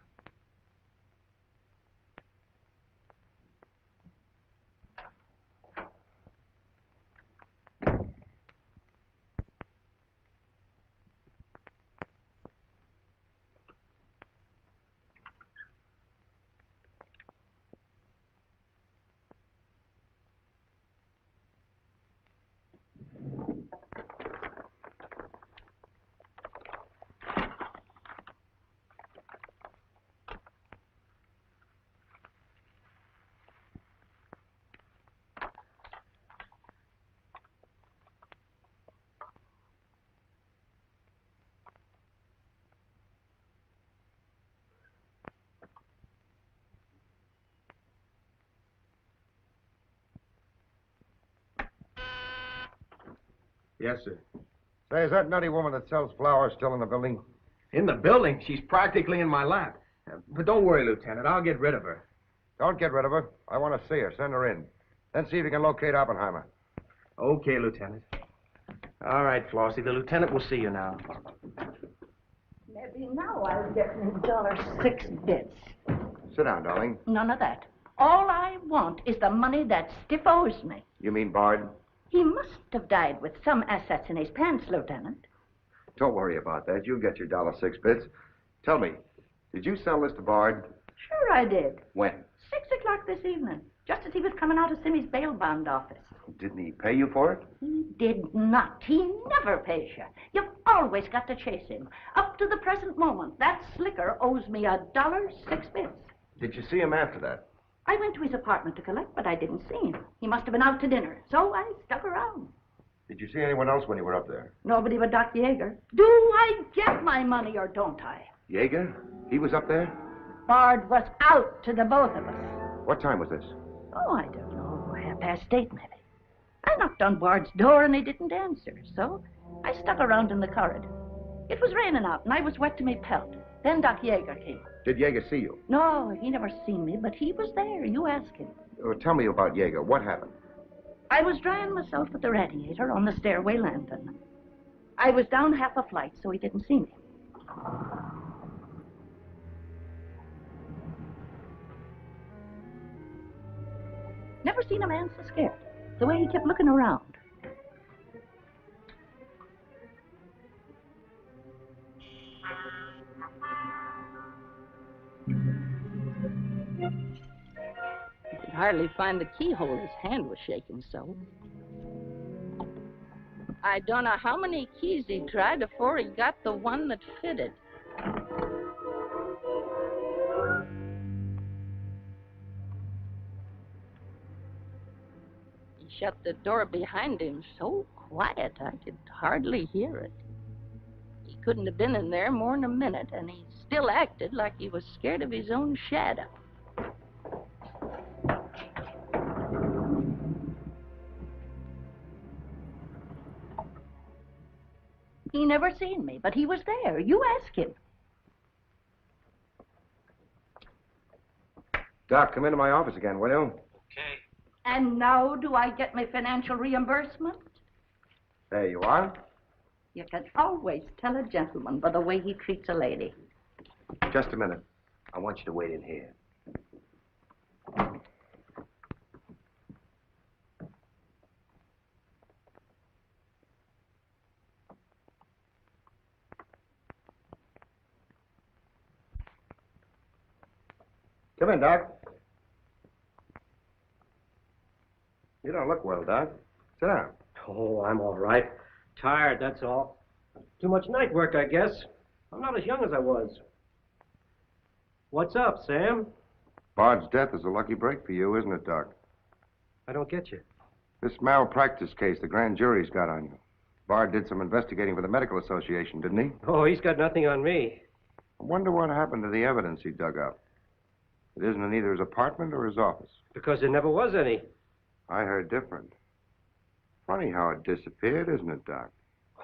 Yes, sir. Say, is that nutty woman that sells flowers still in the building? In the building? She's practically in my lap. But don't worry, Lieutenant. I'll get rid of her. Don't get rid of her. I want to see her. Send her in. Then see if you can locate Oppenheimer. Okay, Lieutenant. All right, Flossie. The lieutenant will see you now. Maybe now I'll get me $6. Sit down, darling. None of that. All I want is the money that Stiff owes me. You mean Bard? He must have died with some assets in his pants, Lieutenant. Don't worry about that. You'll get your $6. Tell me, did you sell this to Bard? Sure I did. When? 6 o'clock this evening, just as he was coming out of Simmy's bail bond office. Didn't he pay you for it? He did not. He never pays you. You've always got to chase him. Up to the present moment, that slicker owes me $1.06. Did you see him after that? I went to his apartment to collect, but I didn't see him. He must have been out to dinner, so I stuck around. Did you see anyone else when you were up there? Nobody but Doc Yeager. Do I get my money or don't I? Yeager? He was up there? Bard was out to the both of us. What time was this? Oh, I don't know. 8:30, maybe. I knocked on Bard's door and he didn't answer, so I stuck around in the corridor. It was raining out and I was wet to me pelt. Then Doc Yeager came. Did Yeager see you? No, he never seen me, but he was there. You ask him. Tell me about Yeager. What happened? I was drying myself at the radiator on the stairway lantern. I was down half a flight, so he didn't see me. Never seen a man so scared. The way he kept looking around. He could hardly find the keyhole. His hand was shaking so. I don't know how many keys he tried before he got the one that fitted. He shut the door behind him so quiet I could hardly hear it. He couldn't have been in there more than a minute, and he still acted like he was scared of his own shadow. he never seen me, but he was there. You ask him. Doc, come into my office again, will you? Okay. And now do I get my financial reimbursement? There you are. You can always tell a gentleman by the way he treats a lady. Just a minute. I want you to wait in here. Come in, Doc. You don't look well, Doc. Sit down. Oh, I'm all right. Tired, that's all. Too much night work, I guess. I'm not as young as I was. What's up, Sam? Bard's death is a lucky break for you, isn't it, Doc? I don't get you. This malpractice case the grand jury's got on you. Bard did some investigating for the Medical Association, didn't he? Oh, he's got nothing on me. I wonder what happened to the evidence he dug up. It isn't in either his apartment or his office. Because there never was any. I heard different. Funny how it disappeared, isn't it, Doc?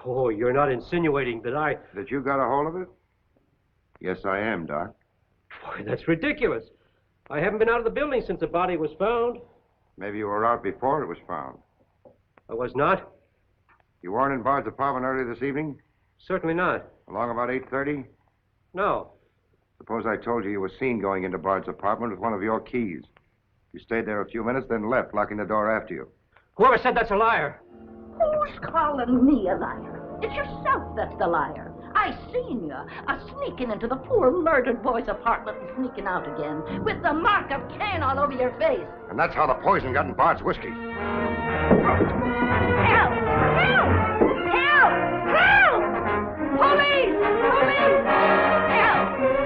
Oh, you're not insinuating that I... That you got a hold of it? Yes, I am, Doc. Boy, that's ridiculous. I haven't been out of the building since the body was found. Maybe you were out before it was found. I was not? You weren't in Bard's apartment early this evening? Certainly not. Along about 8:30? No. Suppose I told you you were seen going into Bard's apartment with one of your keys. You stayed there a few minutes, then left, locking the door after you. Whoever said that's a liar? Who's calling me a liar? It's yourself that's the liar. I seen you sneaking into the poor murdered boy's apartment and sneaking out again with the mark of Cain all over your face. And that's how the poison got in Bard's whiskey. Help! Help! Help! Help! Police! Police! Help!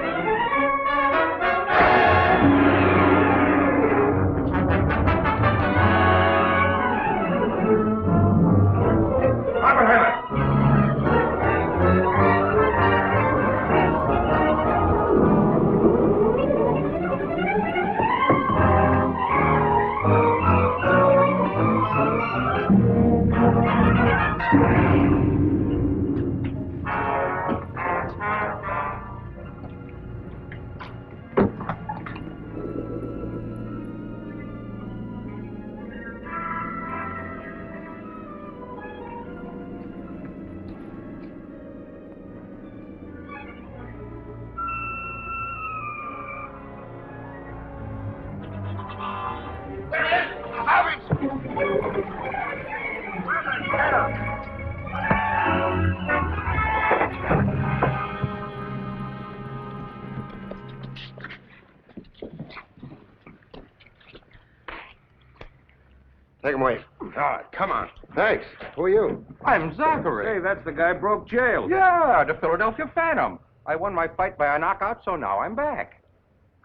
Take him away. All right, come on. Thanks. Who are you? I'm Zachary. Hey, that's the guy broke jail. Yeah, the Philadelphia Phantom. I won my fight by a knockout, so now I'm back.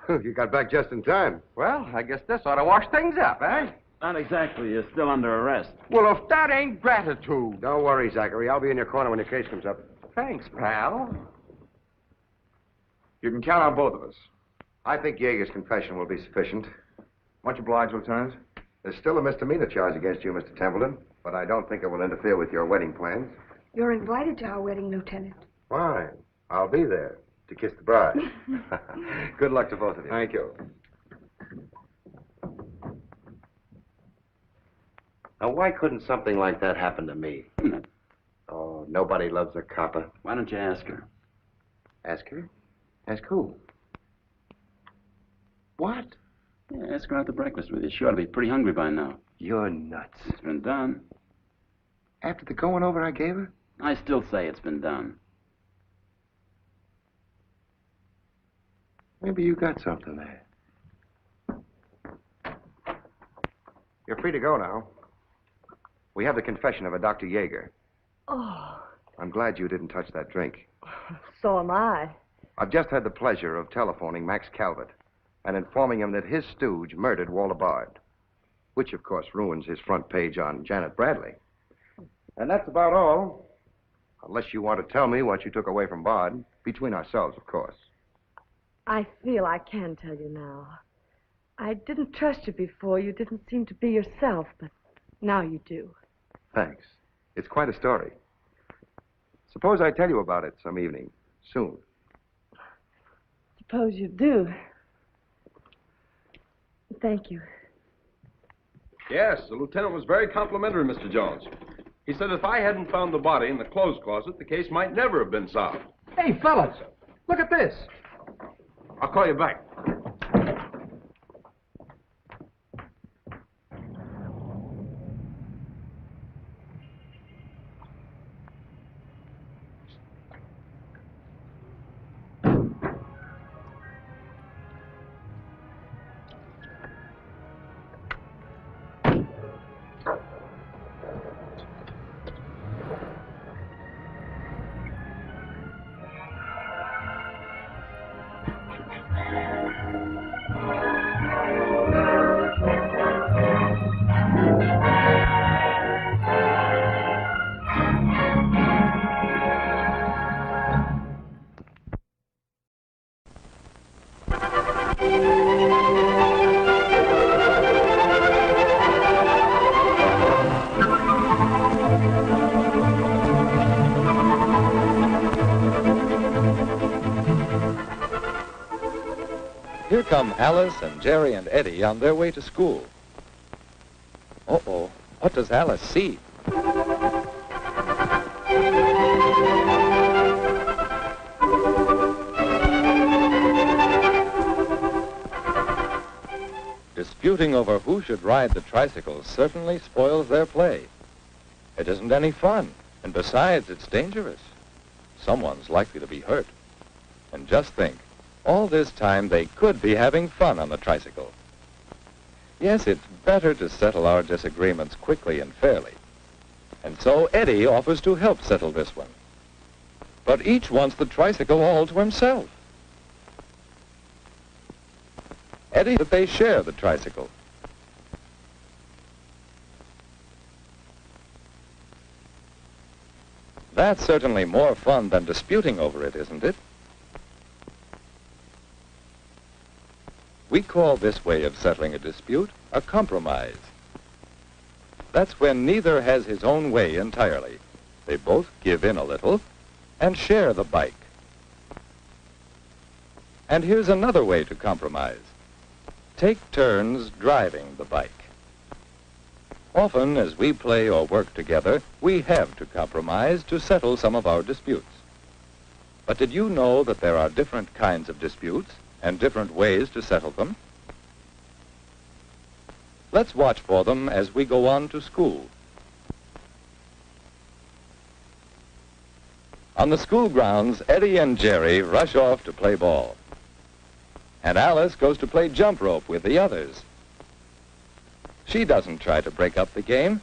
You got back just in time. Well, I guess this ought to wash things up, eh? Not exactly. You're still under arrest. Well, if that ain't gratitude. Don't worry, Zachary. I'll be in your corner when your case comes up. Thanks, pal. You can count on both of us. I think Yeager's confession will be sufficient. Much obliged, Lieutenant. There's still a misdemeanor charge against you, Mr. Templeton, but I don't think it will interfere with your wedding plans. You're invited to our wedding, Lieutenant. Fine. I'll be there to kiss the bride. Good luck to both of you. Thank you. Now, why couldn't something like that happen to me? Oh, nobody loves a copper. Why don't you ask her? Ask her? Ask who? What? Yeah, ask her out to breakfast with you. She ought to be pretty hungry by now. You're nuts. It's been done. After the going over I gave her? I still say it's been done. Maybe you got something there. You're free to go now. We have the confession of a Dr. Yeager. Oh, I'm glad you didn't touch that drink. so am I. I've just had the pleasure of telephoning Max Calvert and informing him that his stooge murdered Walter Bard, which, of course, ruins his front page on Janet Bradley. And that's about all. Unless you want to tell me what you took away from Bard, between ourselves, of course. I feel I can tell you now. I didn't trust you before. You didn't seem to be yourself, but now you do. Thanks. It's quite a story. Suppose I tell you about it some evening, soon. Suppose you do. Thank you. Yes, the lieutenant was very complimentary, Mr. Jones. He said if I hadn't found the body in the clothes closet, the case might never have been solved. Hey, fellas, look at this. I'll call you back. Here come Alice and Jerry and Eddie on their way to school. Uh-oh, what does Alice see? Disputing over who should ride the tricycle certainly spoils their play. It isn't any fun, and besides, it's dangerous. Someone's likely to be hurt. And just think, all this time they could be having fun on the tricycle. Yes, it's better to settle our disagreements quickly and fairly. And so Eddie offers to help settle this one. But each wants the tricycle all to himself. Eddie, that they share the tricycle. That's certainly more fun than disputing over it, isn't it? We call this way of settling a dispute a compromise. That's when neither has his own way entirely. They both give in a little and share the bike. And here's another way to compromise. Take turns driving the bike. Often, as we play or work together, we have to compromise to settle some of our disputes. But did you know that there are different kinds of disputes and different ways to settle them? Let's watch for them as we go on to school. On the school grounds, Eddie and Jerry rush off to play ball. And Alice goes to play jump rope with the others. She doesn't try to break up the game.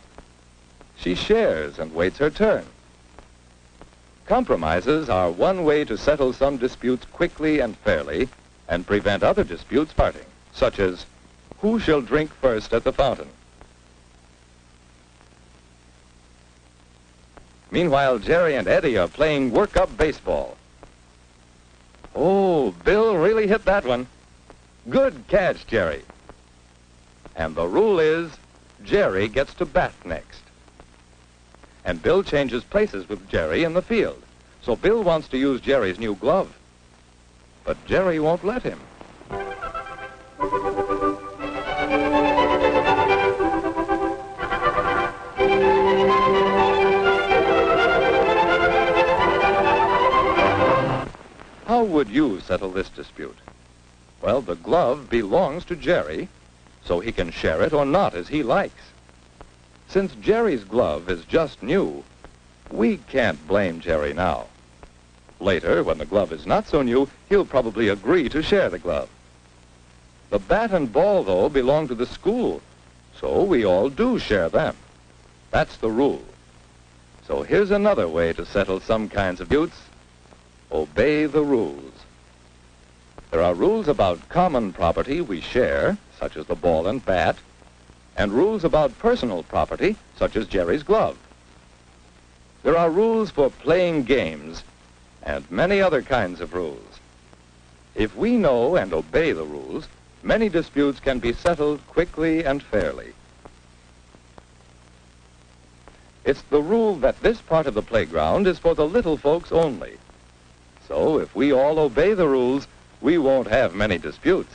She shares and waits her turn. Compromises are one way to settle some disputes quickly and fairly and prevent other disputes starting, such as, who shall drink first at the fountain? Meanwhile, Jerry and Eddie are playing work-up baseball. Oh, Bill really hit that one. Good catch, Jerry. And the rule is, Jerry gets to bat next. And Bill changes places with Jerry in the field. So Bill wants to use Jerry's new glove. But Jerry won't let him. How would you settle this dispute? Well, the glove belongs to Jerry, so he can share it or not as he likes. Since Jerry's glove is just new, we can't blame Jerry now. Later, when the glove is not so new, he'll probably agree to share the glove. The bat and ball, though, belong to the school, so we all do share them. That's the rule. So here's another way to settle some kinds of disputes. Obey the rules. There are rules about common property we share, such as the ball and bat, and rules about personal property, such as Jerry's glove. There are rules for playing games, and many other kinds of rules. If we know and obey the rules, many disputes can be settled quickly and fairly. It's the rule that this part of the playground is for the little folks only. So if we all obey the rules, we won't have many disputes.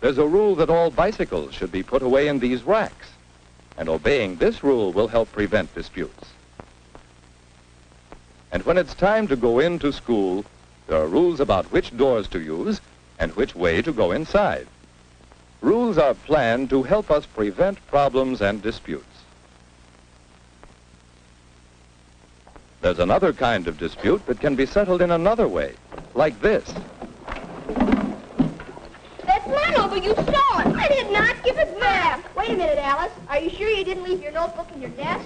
There's a rule that all bicycles should be put away in these racks, and obeying this rule will help prevent disputes. And when it's time to go into school, there are rules about which doors to use and which way to go inside. Rules are planned to help us prevent problems and disputes. There's another kind of dispute that can be settled in another way, like this. That's mine over. You stole it. I did not. Give it back. Wait a minute, Alice. Are you sure you didn't leave your notebook in your desk?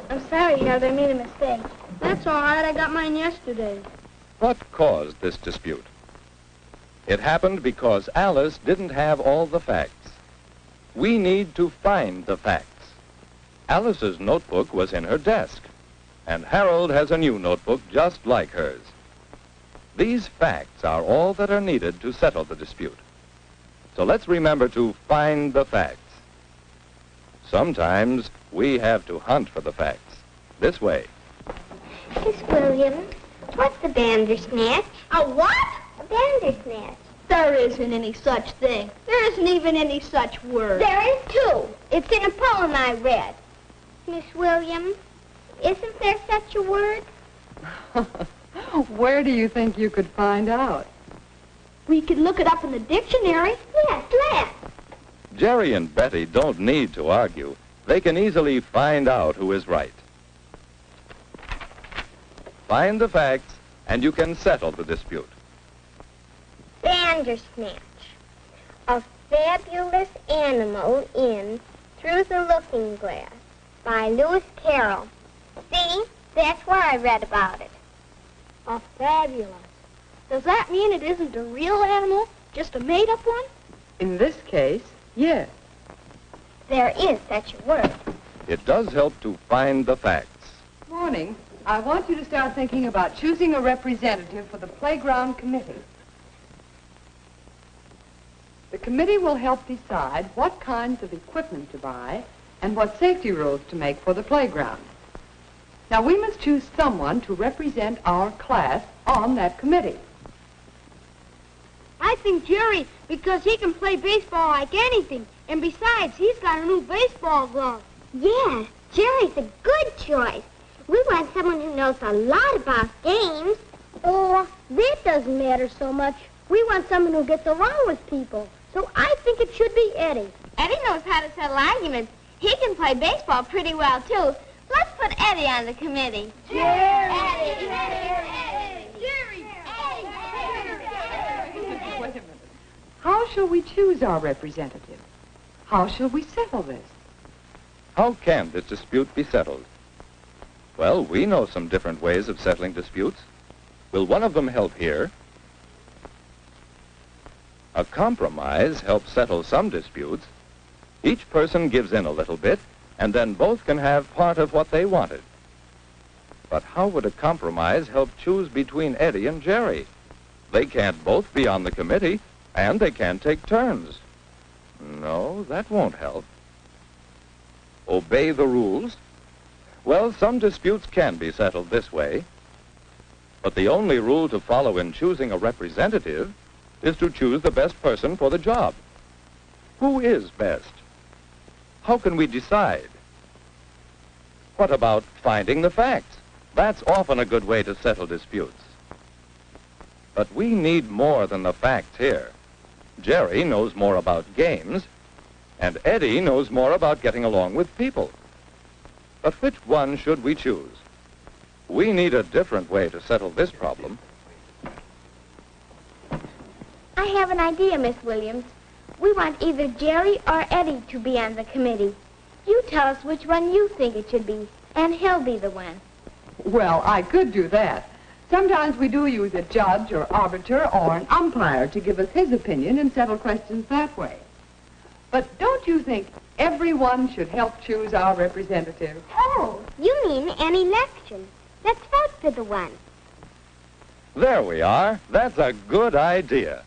I'm sorry, Heather. I made a mistake. That's all right. I got mine yesterday. What caused this dispute? It happened because Alice didn't have all the facts. We need to find the facts. Alice's notebook was in her desk, and Harold has a new notebook just like hers. These facts are all that are needed to settle the dispute. So let's remember to find the facts. Sometimes we have to hunt for the facts. This way. Miss Williams, what's a bandersnatch? A what? A bandersnatch. There isn't any such thing. There isn't even any such word. There is too. It's in a poem I read. Miss Williams, isn't there such a word? Where do you think you could find out? We could look it up in the dictionary. Yes, let's. Jerry and Betty don't need to argue. They can easily find out who is right. Find the facts, and you can settle the dispute. Bandersnatch. A fabulous animal in Through the Looking Glass by Lewis Carroll. See? That's where I read about it. A fabulous. Does that mean it isn't a real animal, just a made-up one? In this case, yes. There is such a word. It does help to find the facts. Morning. I want you to start thinking about choosing a representative for the playground committee. The committee will help decide what kinds of equipment to buy and what safety rules to make for the playground. Now, we must choose someone to represent our class on that committee. I think Jerry, because he can play baseball like anything. And besides, he's got a new baseball glove. Yeah, Jerry's a good choice. We want someone who knows a lot about games. Oh, that doesn't matter so much. We want someone who gets along with people. So I think it should be Eddie. Eddie knows how to settle arguments. He can play baseball pretty well, too. Let's put Eddie on the committee. Jerry! Eddie! Eddie! Jerry! Wait a minute. How shall we choose our representative? How shall we settle this? How can this dispute be settled? Well, we know some different ways of settling disputes. Will one of them help here? A compromise helps settle some disputes. Each person gives in a little bit, and then both can have part of what they wanted. But how would a compromise help choose between Eddie and Jerry? They can't both be on the committee, and they can't take turns. No, that won't help. Obey the rules? Well, some disputes can be settled this way. But the only rule to follow in choosing a representative is to choose the best person for the job. Who is best? How can we decide? What about finding the facts? That's often a good way to settle disputes. But we need more than the facts here. Jerry knows more about games, and Eddie knows more about getting along with people. But which one should we choose? We need a different way to settle this problem. I have an idea, Miss Williams. We want either Jerry or Eddie to be on the committee. You tell us which one you think it should be, and he'll be the one. Well, I could do that. Sometimes we do use a judge or arbiter or an umpire to give us his opinion and settle questions that way. But don't you think everyone should help choose our representative? Oh, you mean an election. Let's vote for the one. There we are. That's a good idea.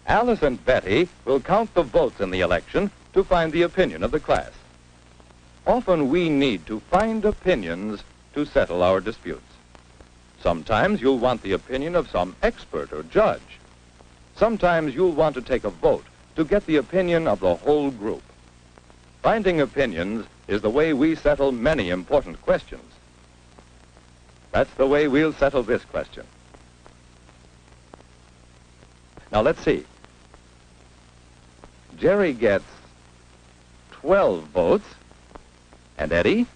Alice and Betty will count the votes in the election to find the opinion of the class. Often we need to find opinions to settle our disputes. Sometimes you'll want the opinion of some expert or judge. Sometimes you'll want to take a vote to get the opinion of the whole group. Finding opinions is the way we settle many important questions. That's the way we'll settle this question. Now let's see. Jerry gets 12 votes, and Eddie?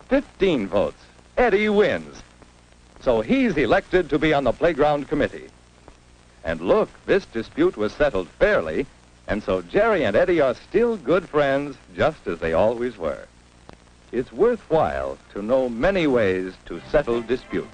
"15 votes. Eddie wins. So he's elected to be on the playground committee. And look, this dispute was settled fairly, and so Jerry and Eddie are still good friends, just as they always were. It's worthwhile to know many ways to settle disputes.